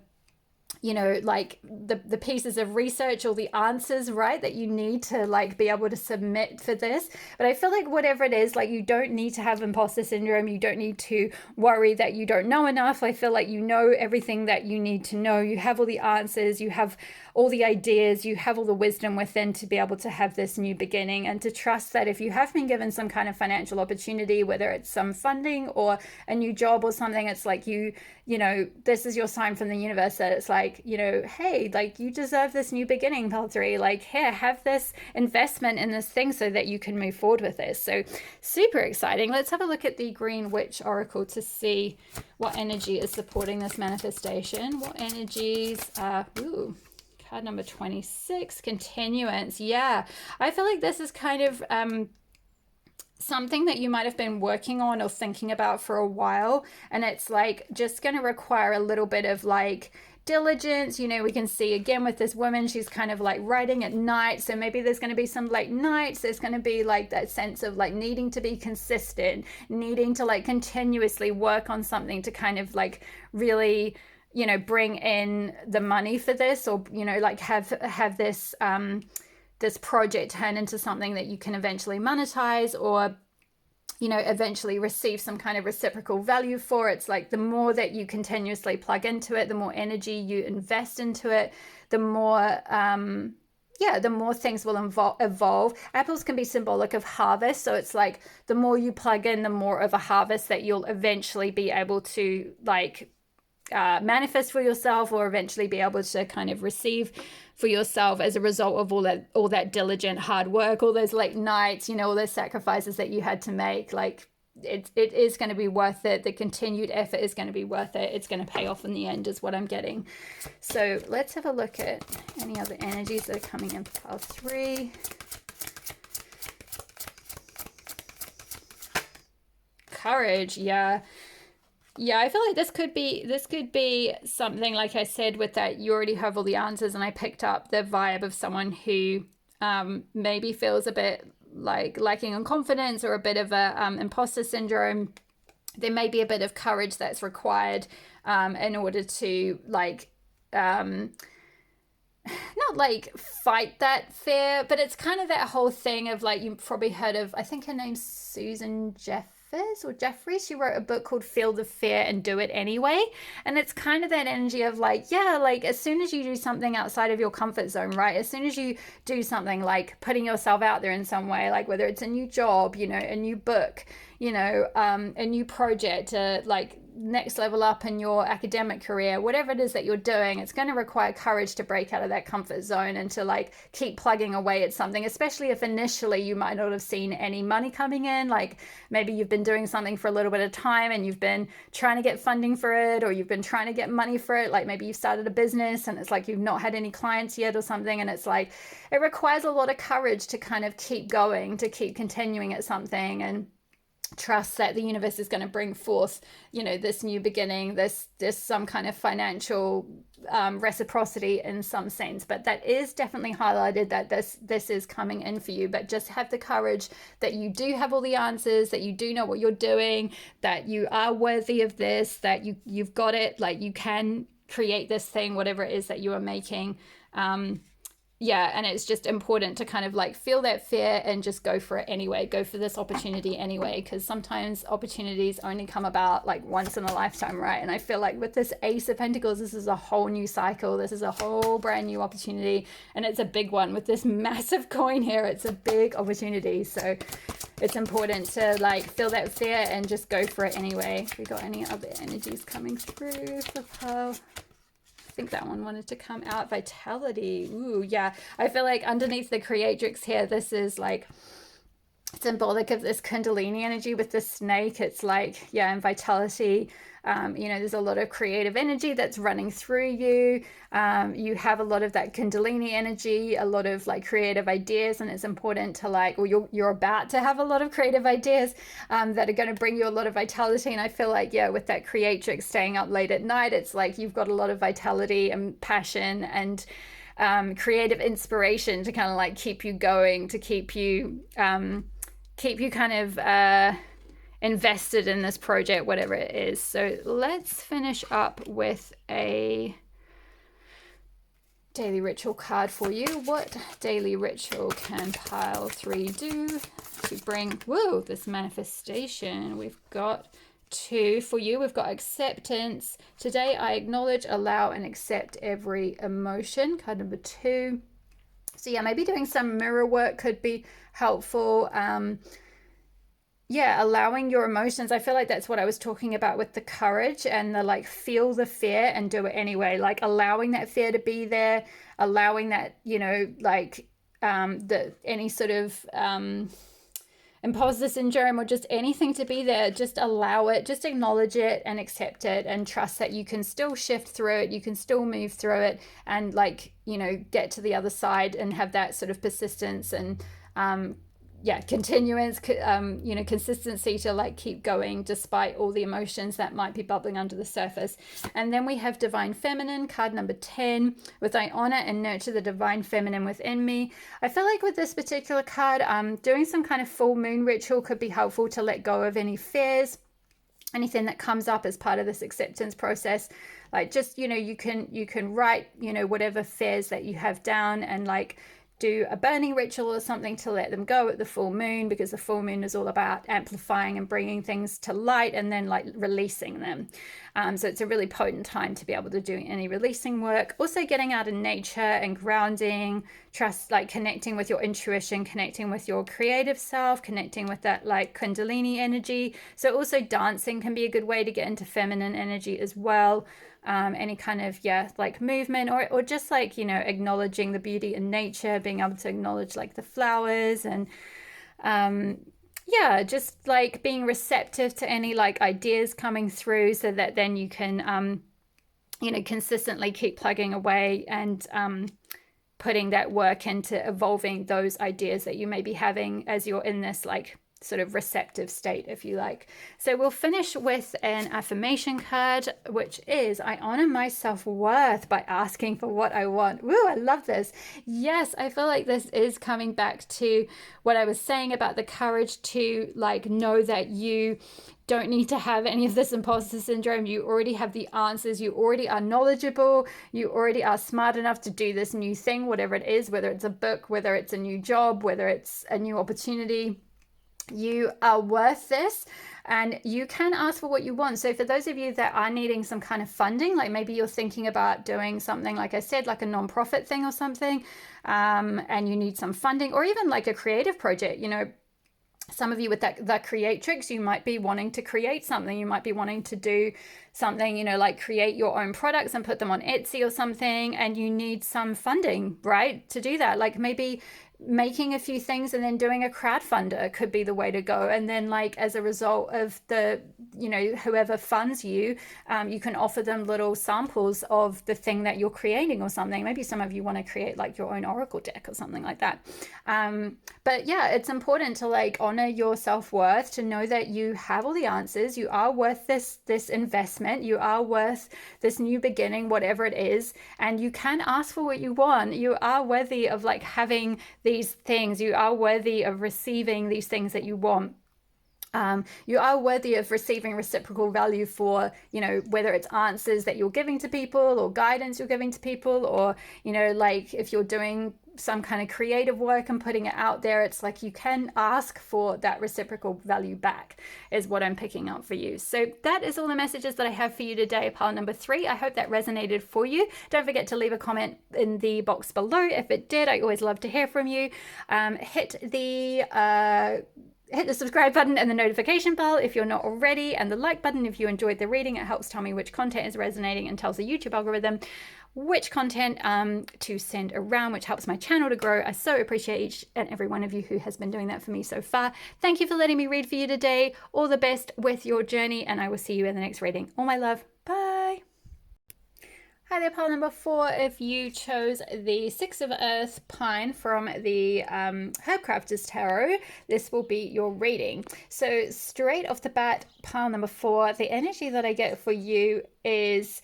like the pieces of research, all the answers, right, that you need to like be able to submit for this. But I feel like whatever it is, like you don't need to have imposter syndrome. You don't need to worry that you don't know enough. I feel like you know everything that you need to know. You have all the answers, you have all the ideas, you have all the wisdom within to be able to have this new beginning, and to trust that if you have been given some kind of financial opportunity, whether it's some funding or a new job or something, it's like this is your sign from the universe that it's like, hey, like you deserve this new beginning, pal 3. Like, here, have this investment in this thing so that you can move forward with this. So super exciting. Let's have a look at the Green Witch Oracle to see what energy is supporting this manifestation. What energies are, card number 26, continuance. Yeah, I feel like this is kind of something that you might have been working on or thinking about for a while, and it's like just going to require a little bit of like diligence. You know, we can see again with this woman, she's kind of like writing at night, so maybe there's going to be some late nights. There's going to be like that sense of like needing to be consistent, needing to like continuously work on something to kind of like really, you know, bring in the money for this, or, you know, like have this this project turn into something that you can eventually monetize, or, you know, eventually receive some kind of reciprocal value for. It's like the more that you continuously plug into it, the more energy you invest into it, the more the more things will evolve. Apples can be symbolic of harvest, so it's like the more you plug in, the more of a harvest that you'll eventually be able to like manifest for yourself, or eventually be able to kind of receive for yourself as a result of all that diligent hard work, all those late nights, you know, all those sacrifices that you had to make. Like it is going to be worth it. The continued effort is going to be worth it. It's going to pay off in the end, is what I'm getting. So let's have a look at any other energies that are coming in for pile 3. Courage. Yeah, I feel like this could be something, like I said, with that you already have all the answers, and I picked up the vibe of someone who maybe feels a bit like lacking in confidence, or a bit of a imposter syndrome. There may be a bit of courage that's required in order to like not like fight that fear, but it's kind of that whole thing of like, you've probably heard of, I think her name's Susan Jeffries. She wrote a book called Feel the Fear and Do It Anyway. And it's kind of that energy of like, yeah, like as soon as you do something outside of your comfort zone, right? As soon as you do something like putting yourself out there in some way, like whether it's a new job, you know, a new book, you know, a new project, like next level up in your academic career, whatever it is that you're doing, it's going to require courage to break out of that comfort zone and to like keep plugging away at something, especially if initially you might not have seen any money coming in. Like maybe you've been doing something for a little bit of time and you've been trying to get funding for it, or you've been trying to get money for it. Like maybe you started a business and it's like you've not had any clients yet or something, and it's like it requires a lot of courage to kind of keep going, to keep continuing at something, and trust that the universe is going to bring forth, you know, this new beginning, this some kind of financial reciprocity in some sense. But that is definitely highlighted, that this is coming in for you. But just have the courage that you do have all the answers, that you do know what you're doing, that you are worthy of this, that you've got it, like you can create this thing, whatever it is that you are making. And it's just important to kind of like feel that fear and just go for it anyway. Go for this opportunity anyway, because sometimes opportunities only come about like once in a lifetime, right? And I feel like with this Ace of Pentacles, this is a whole new cycle. This is a whole brand new opportunity, and it's a big one. With this massive coin here, it's a big opportunity. So it's important to like feel that fear and just go for it anyway. We got any other energies coming through for Pearl? I think that one wanted to come out. Vitality. Ooh, yeah. I feel like underneath the creatrix here, this is like symbolic of this Kundalini energy with the snake. It's like, yeah, and vitality. You know, there's a lot of creative energy that's running through you. You have a lot of that Kundalini energy, a lot of like creative ideas, and it's important to like, or you're about to have a lot of creative ideas that are going to bring you a lot of vitality. And I feel like, yeah, with that creatrix staying up late at night, it's like you've got a lot of vitality and passion and creative inspiration to kind of like keep you going, to keep you kind of invested in this project, whatever it is. So let's finish up with a daily ritual card for you. What daily ritual can pile 3 do to bring this manifestation? We've got 2 for you. We've got acceptance. Today I acknowledge, allow, and accept every emotion. Card number 2. So yeah, maybe doing some mirror work could be helpful. Allowing your emotions. I feel like that's what I was talking about with the courage and the like, feel the fear and do it anyway. Like allowing that fear to be there, allowing that, you know, like any sort of imposter syndrome or just anything to be there. Just allow it, just acknowledge it and accept it, and trust that you can still shift through it, you can still move through it, and like, you know, get to the other side and have that sort of persistence and yeah, continuance, you know, consistency to like keep going despite all the emotions that might be bubbling under the surface. And then we have Divine Feminine, card number 10, with I honor and nurture the Divine Feminine within me. I feel like with this particular card, doing some kind of full moon ritual could be helpful to let go of any fears, anything that comes up as part of this acceptance process. Like, just, you know, you can write, you know, whatever fears that you have down, and like do a burning ritual or something to let them go at the full moon, because the full moon is all about amplifying and bringing things to light and then like releasing them. So it's a really potent time to be able to do any releasing work. Also getting out in nature and grounding, trust, like connecting with your intuition, connecting with your creative self, connecting with that like Kundalini energy. So also dancing can be a good way to get into feminine energy as well. Any kind of, yeah, like movement, or just like, you know, acknowledging the beauty in nature, being able to acknowledge like the flowers, and yeah, just like being receptive to any like ideas coming through, so that then you can you know, consistently keep plugging away and putting that work into evolving those ideas that you may be having as you're in this like sort of receptive state, if you like. So we'll finish with an affirmation card, which is I honor my self-worth by asking for what I want. Woo, I love this. Yes, I feel like this is coming back to what I was saying about the courage to like know that you don't need to have any of this imposter syndrome. You already have the answers. You already are knowledgeable. You already are smart enough to do this new thing, whatever it is, whether it's a book, whether it's a new job, whether it's a new opportunity. You are worth this, and you can ask for what you want. So for those of you that are needing some kind of funding, like maybe you're thinking about doing something, like I said, like a nonprofit thing or something, and you need some funding, or even like a creative project, you know, some of you with that creatrix, you might be wanting to create something. You might be wanting to do something, you know, like create your own products and put them on Etsy or something, and you need some funding, right, to do that. Like maybe making a few things and then doing a crowdfunder could be the way to go. And then like as a result of the, you know, whoever funds you, you can offer them little samples of the thing that you're creating or something. Maybe some of you want to create like your own oracle deck or something like that. But yeah, it's important to like honor your self-worth, to know that you have all the answers. You are worth this investment. You are worth this new beginning, whatever it is. And you can ask for what you want. You are worthy of like having these things. You are worthy of receiving these things that you want. You are worthy of receiving reciprocal value for, you know, whether it's answers that you're giving to people or guidance you're giving to people, or, you know, like if you're doing some kind of creative work and putting it out there, it's like you can ask for that reciprocal value back, is what I'm picking up for you. So that is all the messages that I have for you today, pile number 3. I hope that resonated for you. Don't forget to leave a comment in the box below if it did. I always love to hear from you. Hit the subscribe button and the notification bell if you're not already, and the like button if you enjoyed the reading. It helps tell me which content is resonating and tells the YouTube algorithm which content to send around, which helps my channel to grow. I so appreciate each and every one of you who has been doing that for me so far. Thank you for letting me read for you today. All the best with your journey, and I will see you in the next reading. All my love. Bye. Hi there, pile number 4. If you chose the 6 of Earth Pine from the Herbcrafters Tarot, this will be your reading. So straight off the bat, pile number 4, the energy that I get for you is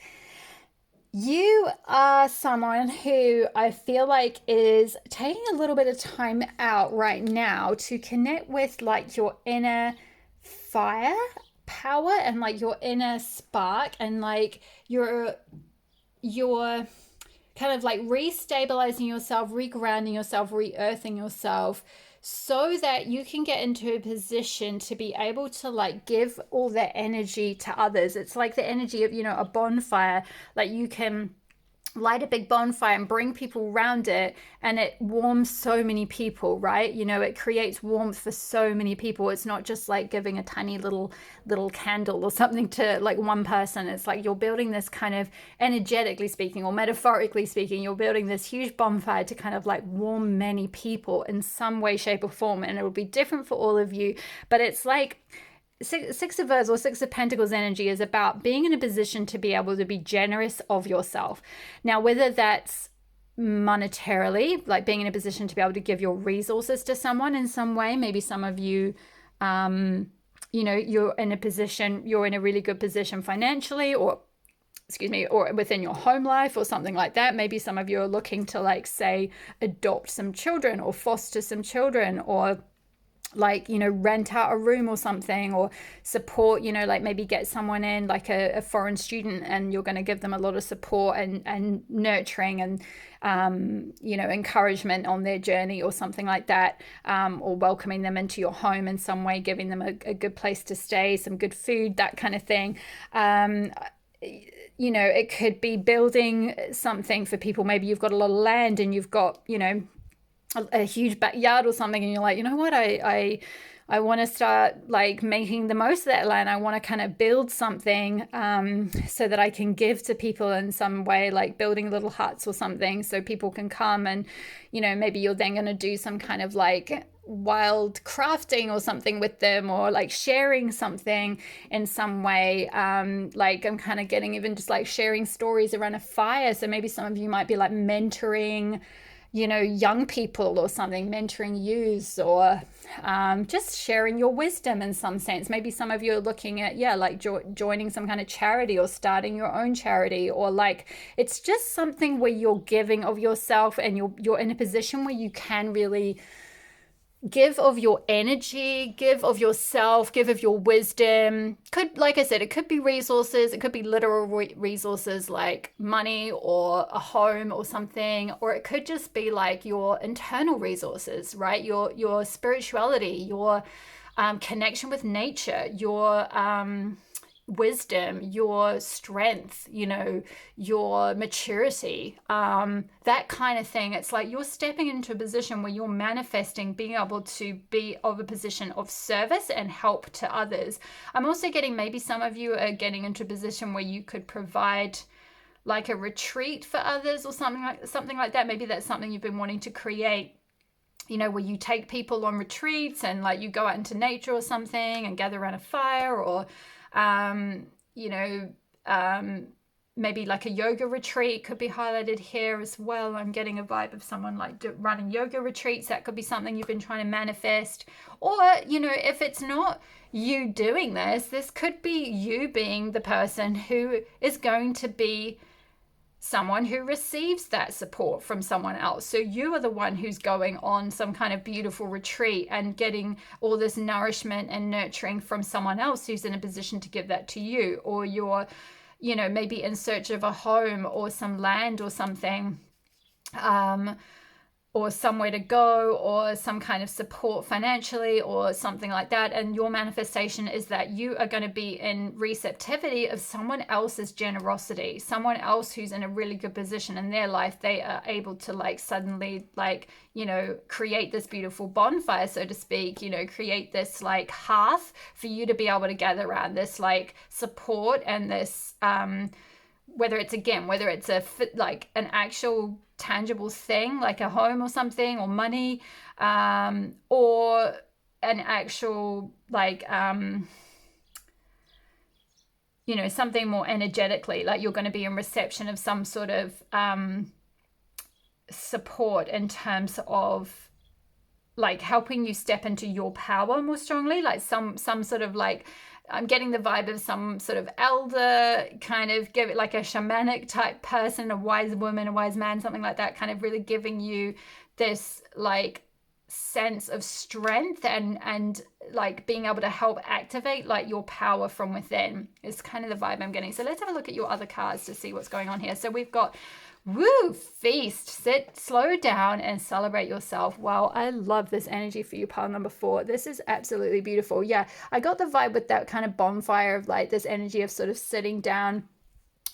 you are someone who I feel like is taking a little bit of time out right now to connect with like your inner fire power and like your inner spark, and like you're kind of like restabilizing yourself, regrounding yourself, re-earthing yourself, so that you can get into a position to be able to like give all that energy to others. It's like the energy of, you know, a bonfire. Like you can light a big bonfire and bring people around it, and it warms so many people, right? You know, it creates warmth for so many people. It's not just like giving a tiny little candle or something to like one person. It's like you're building this kind of, energetically speaking or metaphorically speaking, you're building this huge bonfire to kind of like warm many people in some way, shape or form. And it will be different for all of you, but it's like Six of Earth or Six of Pentacles energy is about being in a position to be able to be generous of yourself. Now, whether that's monetarily, like being in a position to be able to give your resources to someone in some way. Maybe some of you, you're in a really good position financially, or or within your home life or something like that. Maybe some of you are looking to, like, say, adopt some children or foster some children, or like, rent out a room or something, or support, like maybe get someone in, like a foreign student, and you're going to give them a lot of support and nurturing and encouragement on their journey or something like that, or welcoming them into your home in some way, giving them a good place to stay, some good food, that kind of thing. It could be building something for people. Maybe you've got a lot of land and you've got, a huge backyard or something, and you're like, you know what, I want to start, like, making the most of that land. I want to kind of build something so that I can give to people in some way, like building little huts or something so people can come, and maybe you're then going to do some kind of like wild crafting or something with them, or like sharing something in some way. Like, I'm kind of getting even just like sharing stories around a fire. So maybe some of you might be like mentoring young people or something, mentoring youths, or just sharing your wisdom in some sense. Maybe some of you are looking at, like joining some kind of charity or starting your own charity, or like it's just something where you're giving of yourself, and you're in a position where you can really give of your energy, give of yourself, give of your wisdom. Like I said, it could be resources, it could be literal resources like money or a home or something, or it could just be like your internal resources, right? Your spirituality, your connection with nature, your wisdom, your strength, your maturity, that kind of thing. It's like you're stepping into a position where you're manifesting being able to be of a position of service and help to others. I'm also getting, maybe some of you are getting into a position where you could provide like a retreat for others or something like that. Maybe that's something you've been wanting to create, where you take people on retreats and like you go out into nature or something and gather around a fire, or maybe like a yoga retreat could be highlighted here as well. I'm getting a vibe of someone like running yoga retreats. That could be something you've been trying to manifest. Or, if it's not you doing this could be you being the person who is going to be someone who receives that support from someone else. So you are the one who's going on some kind of beautiful retreat and getting all this nourishment and nurturing from someone else who's in a position to give that to you. Or you're, maybe in search of a home or some land or something, or somewhere to go, or some kind of support financially or something like that. And your manifestation is that you are going to be in receptivity of someone else's generosity, someone else who's in a really good position in their life. They are able to like suddenly like, create this beautiful bonfire, so to speak, create this like hearth for you to be able to gather around, this like support and this, whether it's like an actual tangible thing like a home or something, or money, or an actual like something more energetically, like you're going to be in reception of some sort of support in terms of like helping you step into your power more strongly, like some sort of like, I'm getting the vibe of some sort of elder, kind of give it like a shamanic type person, a wise woman, a wise man, something like that, kind of really giving you this like sense of strength and like being able to help activate like your power from within is kind of the vibe I'm getting. So let's have a look at your other cards to see what's going on here. So we've got feast, sit, slow down and celebrate yourself. Wow, I love this energy for you, pile number 4. This is absolutely beautiful. Yeah, I got the vibe with that kind of bonfire of like this energy of sort of sitting down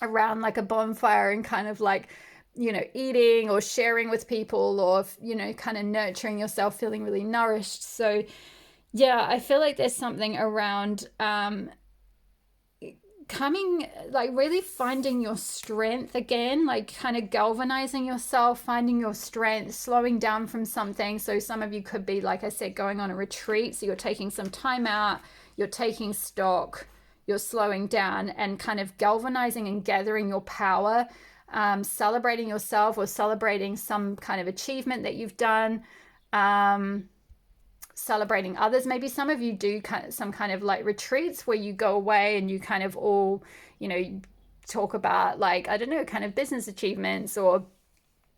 around like a bonfire and kind of like, eating or sharing with people, or, kind of nurturing yourself, feeling really nourished. So yeah, I feel like there's something around coming, like really finding your strength again, like kind of galvanizing yourself, finding your strength, slowing down from something. So some of you could be, like I said, going on a retreat. So you're taking some time out, you're taking stock, you're slowing down and kind of galvanizing and gathering your power celebrating yourself or celebrating some kind of achievement that you've done, celebrating others. Maybe some of you do some kind of like retreats where you go away and you kind of all, talk about like, I don't know, kind of business achievements or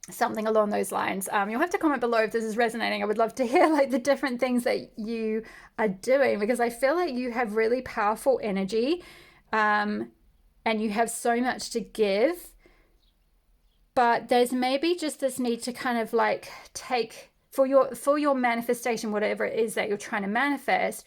something along those lines. You'll have to comment below if this is resonating. I would love to hear like the different things that you are doing, because I feel like you have really powerful energy, and you have so much to give, but there's maybe just this need to kind of like take for your manifestation, whatever it is that you're trying to manifest,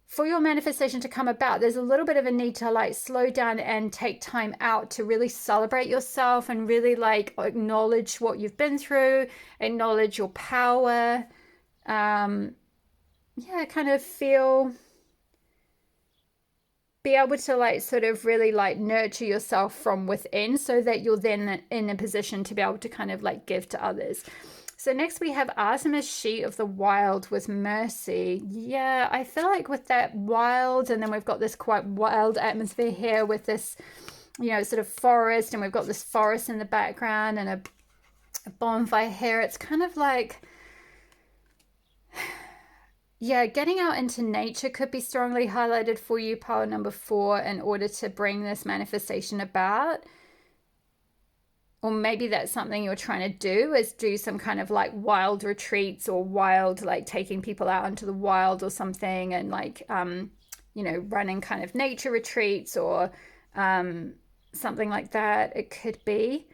for your manifestation to come about, there's a little bit of a need to like slow down and take time out to really celebrate yourself and really like acknowledge what you've been through, acknowledge your power. Kind of be able to like sort of really like nurture yourself from within so that you're then in a position to be able to kind of like give to others. So next we have Artemis, she of the wild with mercy. Yeah, I feel like with that wild, and then we've got this quite wild atmosphere here with this, sort of forest, and we've got this forest in the background and a bonfire here. It's kind of like, yeah, getting out into nature could be strongly highlighted for you, pile number 4, in order to bring this manifestation about. Or maybe that's something you're trying to do, is do some kind of like wild retreats or wild, like taking people out into the wild or something, and like, running kind of nature retreats or something like that. It could be.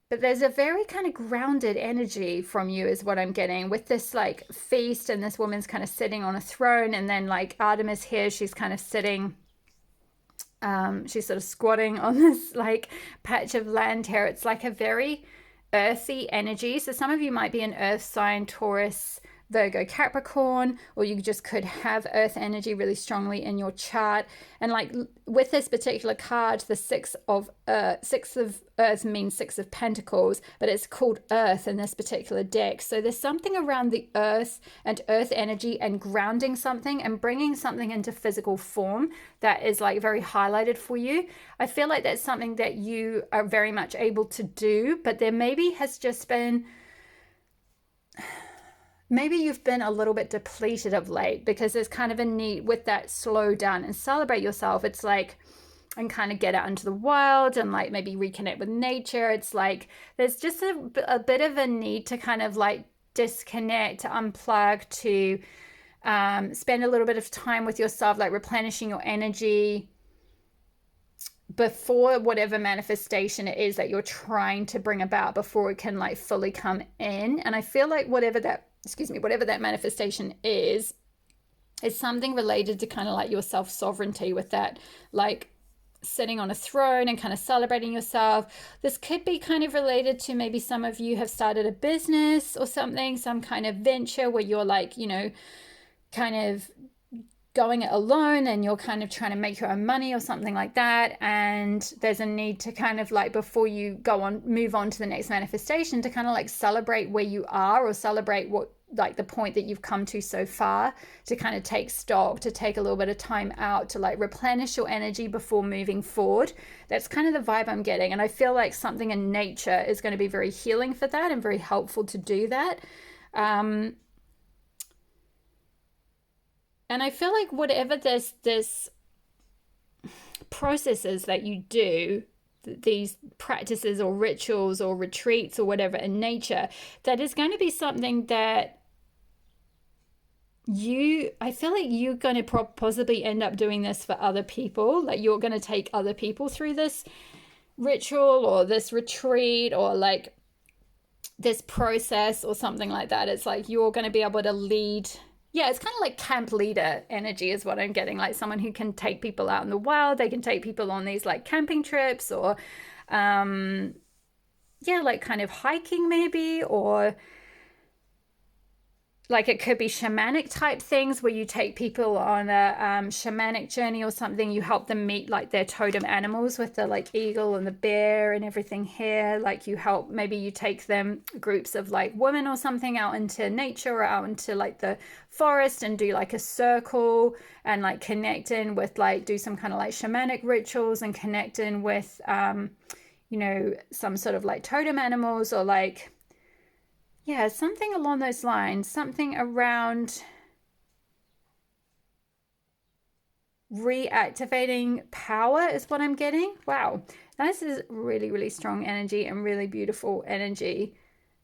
But there's a very kind of grounded energy from you is what I'm getting with this like feast, and this woman's kind of sitting on a throne, and then like Artemis here, she's kind of sitting, she's sort of squatting on this like patch of land here. It's like a very earthy energy. So some of you might be an earth sign, Taurus, Virgo, Capricorn, or you just could have earth energy really strongly in your chart. And like with this particular card, the six of earth means 6 of pentacles, but it's called earth in this particular deck. So there's something around the earth and earth energy and grounding something and bringing something into physical form that is like very highlighted for you. I feel like that's something that you are very much able to do, but there maybe has just been, maybe you've been a little bit depleted of late, because there's kind of a need with that slow down and celebrate yourself. It's like, and kind of get out into the wild and like maybe reconnect with nature. It's like there's just a bit of a need to kind of like disconnect, to unplug, to spend a little bit of time with yourself, like replenishing your energy before whatever manifestation it is that you're trying to bring about, before it can like fully come in. And I feel like whatever that manifestation is something related to kind of like your self-sovereignty, with that like sitting on a throne and kind of celebrating yourself. This could be kind of related to maybe some of you have started a business or something, some kind of venture where you're like, kind of going it alone and you're kind of trying to make your own money or something like that. And there's a need to kind of like, before you move on to the next manifestation, to kind of like celebrate where you are, or celebrate what, like the point that you've come to so far, to kind of take stock, to take a little bit of time out, to like replenish your energy before moving forward. That's kind of the vibe I'm getting. And I feel like something in nature is going to be very healing for that and very helpful to do that. And I feel like whatever this processes that you do, these practices or rituals or retreats or whatever in nature, that is going to be something that I feel like you're going to possibly end up doing this for other people. Like you're going to take other people through this ritual or this retreat or like this process or something like that. It's like you're going to be able to lead. Yeah, it's kind of like camp leader energy is what I'm getting. Like someone who can take people out in the wild. They can take people on these like camping trips, or like kind of hiking maybe, or like it could be shamanic type things where you take people on a shamanic journey or something. You help them meet like their totem animals with the like eagle and the bear and everything here. Like you help, maybe you take them, groups of like women or something, out into nature or out into like the forest and do like a circle and like connect in with like, do some kind of like shamanic rituals and connect in with you know, some sort of like totem animals, or like, yeah, something along those lines, something around reactivating power is what I'm getting. Wow, this is really, really strong energy and really beautiful energy.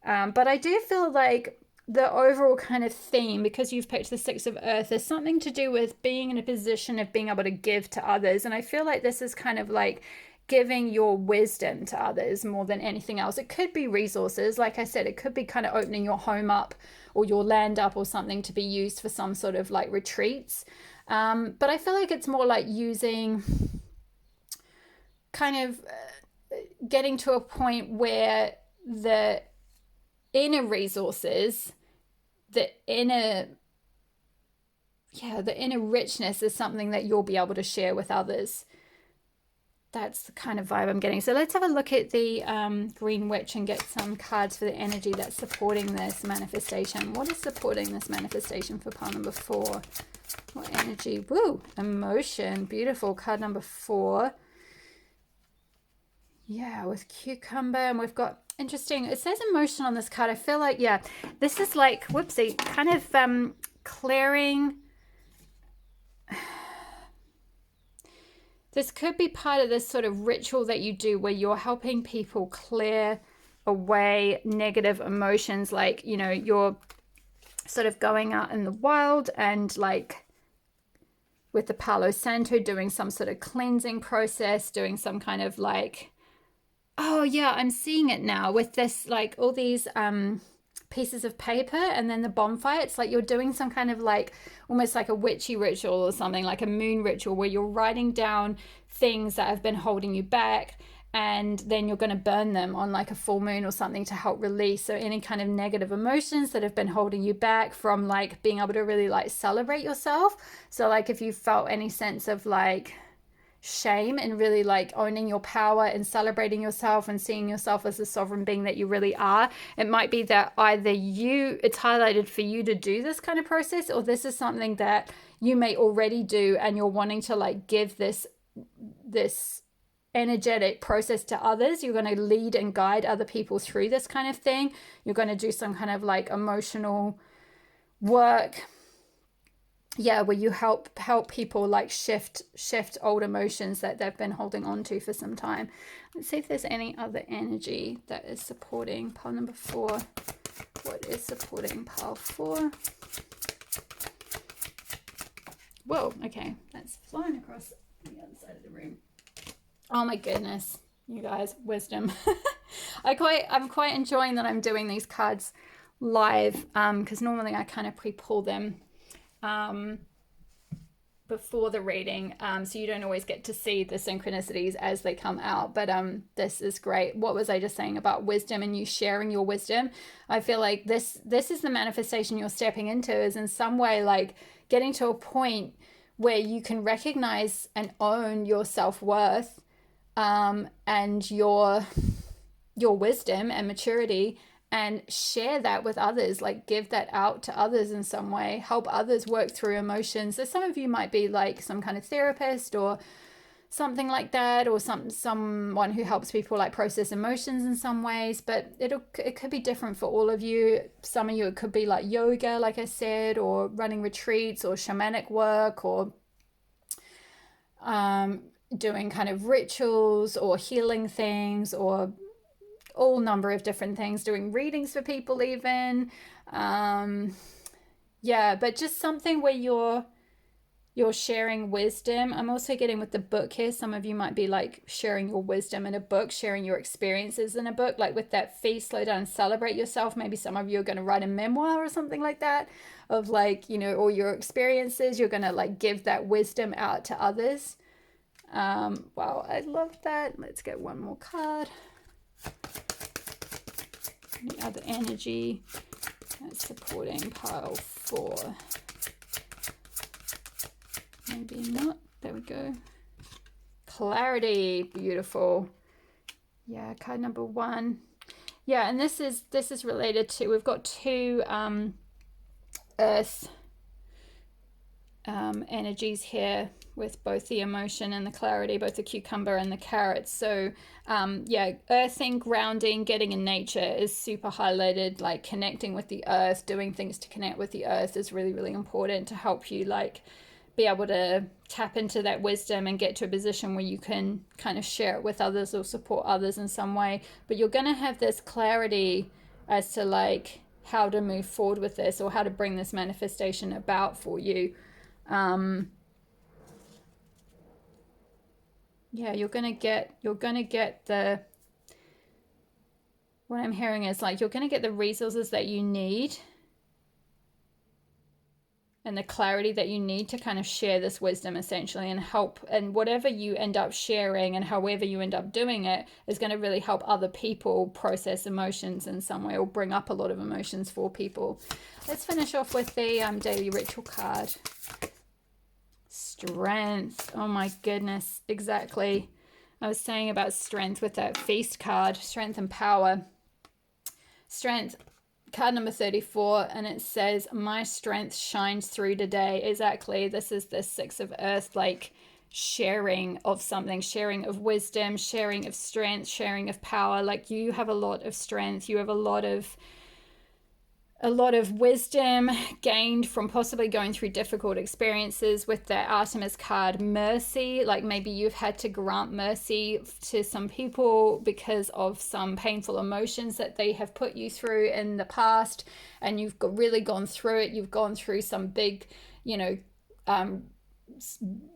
But I do feel like the overall kind of theme, because you've picked the Six of Earth, is something to do with being in a position of being able to give to others. And I feel like this is kind of like giving your wisdom to others more than anything else. It could be resources, like I said, it could be kind of opening your home up or your land up or something to be used for some sort of like retreats. But I feel like it's more like using kind of getting to a point where the inner resources, the inner richness is something that you'll be able to share with others. That's the kind of vibe I'm getting. So let's have a look at the Green Witch and get some cards for the energy that's supporting this manifestation. What is supporting this manifestation for pile number 4? What energy? Woo! Emotion. Beautiful. Card number 4. Yeah, with cucumber. And we've got, interesting, it says emotion on this card. I feel like, yeah, this is like, whoopsie, kind of clearing. This could be part of this sort of ritual that you do where you're helping people clear away negative emotions. Like, you know, you're sort of going out in the wild and like with the Palo Santo doing some sort of cleansing process, doing some kind of like, oh yeah, I'm seeing it now with this, like all these pieces of paper and then the bonfire. It's like you're doing some kind of like almost like a witchy ritual or something, like a moon ritual, where you're writing down things that have been holding you back, and then you're going to burn them on like a full moon or something to help release. So any kind of negative emotions that have been holding you back from like being able to really like celebrate yourself. So like if you felt any sense of like shame and really like owning your power and celebrating yourself and seeing yourself as the sovereign being that you really are, it might be that either it's highlighted for you to do this kind of process, or this is something that you may already do and you're wanting to like give this energetic process to others. You're going to lead and guide other people through this kind of thing. You're going to do some kind of like emotional work, yeah, where you help people like shift old emotions that they've been holding on to for some time. Let's see if there's any other energy that is supporting pile number 4. What is supporting pile 4? Whoa, okay, that's flying across the other side of the room. Oh my goodness, you guys, wisdom. I'm quite enjoying that I'm doing these cards live, because normally I kind of pre-pull them before the reading, so you don't always get to see the synchronicities as they come out, but this is great. What was I just saying about wisdom and you sharing your wisdom? I feel like this is the manifestation you're stepping into, is in some way like getting to a point where you can recognize and own your self-worth, and your wisdom and maturity, and share that with others, like give that out to others in some way, help others work through emotions. So some of you might be like some kind of therapist or something like that, or someone who helps people like process emotions in some ways, but it could be different for all of you. Some of you, it could be like yoga, like I said, or running retreats, or shamanic work, or doing kind of rituals or healing things, or all number of different things, doing readings for people even, yeah, but just something where you're sharing wisdom. I'm also getting with the book here, some of you might be like sharing your wisdom in a book, sharing your experiences in a book, like with that feast, slow down, celebrate yourself. Maybe some of you are going to write a memoir or something like that, of like, you know, all your experiences. You're going to like give that wisdom out to others. Wow, I love that. Let's get one more card. Any other energy That's supporting pile 4. Maybe not. There we go. Clarity. Beautiful. Yeah, card number 1. Yeah, and this is related to, we've got 2 earth energies here with both the emotion and the clarity, both the cucumber and the carrot. So yeah, earthing, grounding, getting in nature is super highlighted. Like connecting with the earth, doing things to connect with the earth is really, really important to help you like be able to tap into that wisdom and get to a position where you can kind of share it with others or support others in some way. But you're going to have this clarity as to like how to move forward with this or how to bring this manifestation about for you. Yeah, you're gonna get the, what I'm hearing is like you're gonna get the resources that you need and the clarity that you need to kind of share this wisdom essentially and help, and whatever you end up sharing and however you end up doing it is going to really help other people process emotions in some way or bring up a lot of emotions for people. Let's finish off with the daily ritual card. Strength. Oh my goodness, exactly. I was saying about strength with that feast card, strength and power. Strength, card number 34, and it says, my strength shines through today. Exactly. This is the 6 of earth, like sharing of something, sharing of wisdom, sharing of strength, sharing of power. Like you have a lot of strength. You have a lot of wisdom gained from possibly going through difficult experiences. With the Artemis card, mercy, like maybe you've had to grant mercy to some people because of some painful emotions that they have put you through in the past, and you've really gone through it. You've gone through some big,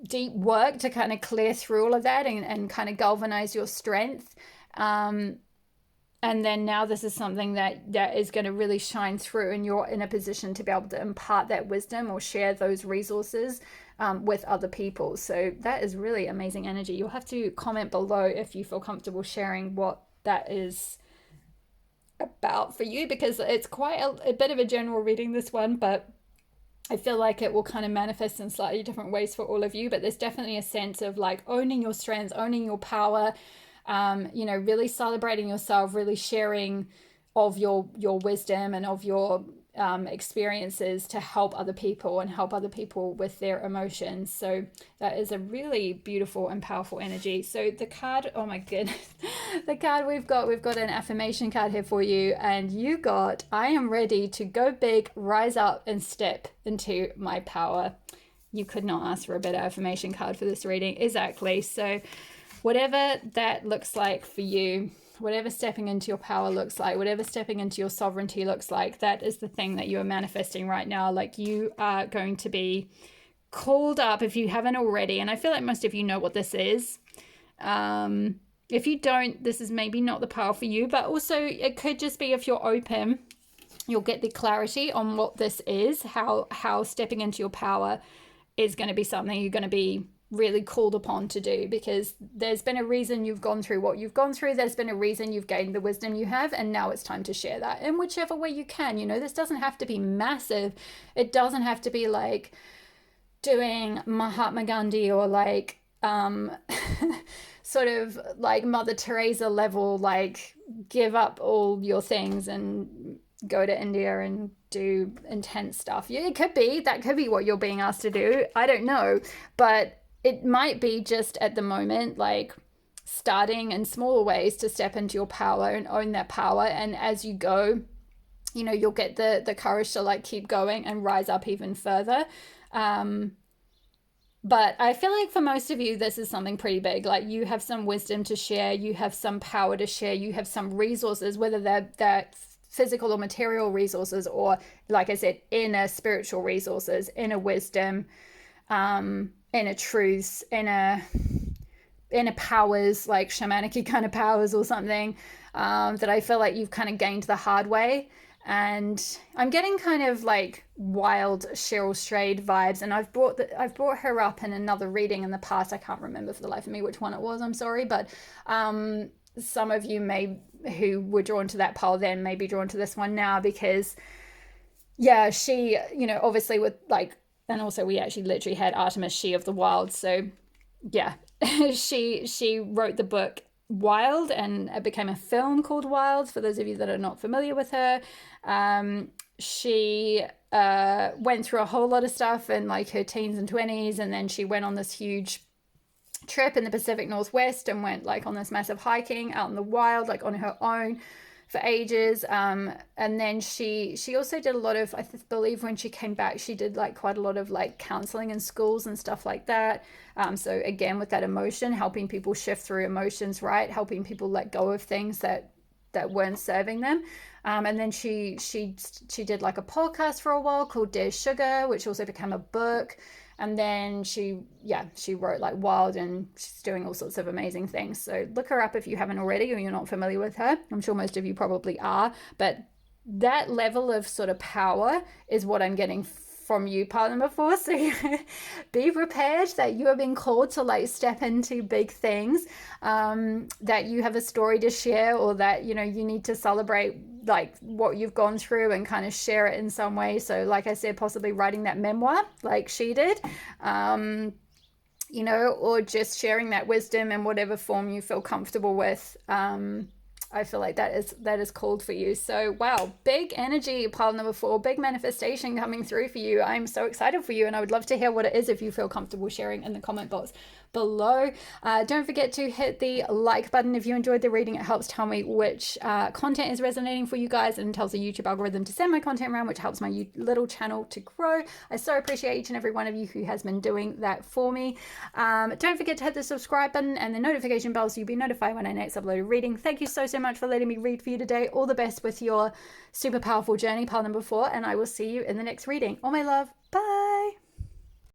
deep work to kind of clear through all of that and kind of galvanize your strength. And then now this is something that is going to really shine through, and you're in a position to be able to impart that wisdom or share those resources with other people. So that is really amazing energy. You'll have to comment below if you feel comfortable sharing what that is about for you, because it's quite a bit of a general reading, this one, but I feel like it will kind of manifest in slightly different ways for all of you. But there's definitely a sense of like owning your strengths, owning your power, really celebrating yourself, really sharing of your wisdom and of your experiences to help other people and help other people with their emotions. So that is a really beautiful and powerful energy. So the card, oh my goodness, the card we've got an affirmation card here for you, and you got, I am ready to go big, rise up and step into my power. You could not ask for a better affirmation card for this reading. Exactly. So whatever that looks like for you, whatever stepping into your power looks like, whatever stepping into your sovereignty looks like, that is the thing that you are manifesting right now. Like you are going to be called up if you haven't already. And I feel like most of you know what this is. If you don't, this is maybe not the power for you, but also it could just be if you're open, you'll get the clarity on what this is, how stepping into your power is going to be something you're going to be really called upon to do, because there's been a reason you've gone through what you've gone through. There's been a reason you've gained the wisdom you have, and now it's time to share that in whichever way you can. This doesn't have to be massive. It doesn't have to be like doing Mahatma Gandhi or like sort of like Mother Teresa level, like give up all your things and go to India and do intense stuff. Yeah, that could be what you're being asked to do. I don't know, but it might be just at the moment, like starting in smaller ways to step into your power and own that power. And as you go, you'll get the courage to like keep going and rise up even further. But I feel like for most of you, this is something pretty big. Like you have some wisdom to share, you have some power to share, you have some resources, whether they're physical or material resources, or like I said, inner spiritual resources, inner wisdom, inner truths, inner powers, like shamanic kind of powers or something, that I feel like you've kind of gained the hard way. And I'm getting kind of like wild Cheryl Strayed vibes, and I've brought her up in another reading in the past. I can't remember for the life of me which one it was, I'm sorry, but some of you who were drawn to that pile then may be drawn to this one now, because yeah, she, obviously with like, and also we actually literally had Artemis, she of the wild. So yeah, she wrote the book Wild, and it became a film called Wild. For those of you that are not familiar with her, she went through a whole lot of stuff in like her teens and 20s, and then she went on this huge trip in the Pacific Northwest and went like on this massive hiking out in the wild, like on her own for ages. And then she also did a lot of, believe when she came back, she did like quite a lot of like counseling in schools and stuff like that. So again, with that emotion, helping people shift through emotions, right? Helping people let go of things that weren't serving them. And then she did like a podcast for a while called Dear Sugar, which also became a book. And then she wrote like Wild, and she's doing all sorts of amazing things. So look her up if you haven't already, or you're not familiar with her. I'm sure most of you probably are, but that level of sort of power is what I'm getting from you, part number 4. So be prepared that you are being called to like step into big things, that you have a story to share, or that you need to celebrate like what you've gone through and kind of share it in some way. So like I said, possibly writing that memoir like she did, or just sharing that wisdom in whatever form you feel comfortable with. I feel like that is called for you. So wow, big energy, pile number 4, big manifestation coming through for you. I'm so excited for you, and I would love to hear what it is if you feel comfortable sharing in the comment box below. Don't forget to hit the like button if you enjoyed the reading. It helps tell me which content is resonating for you guys, and tells the YouTube algorithm to send my content around, which helps my little channel to grow. I so appreciate each and every one of you who has been doing that for me. Don't forget to hit the subscribe button and the notification bell so you'll be notified when I next upload a reading. Thank you so much for letting me read for you today. All the best with your super powerful journey, pile number 4, and I will see you in the next reading. All my love. Bye.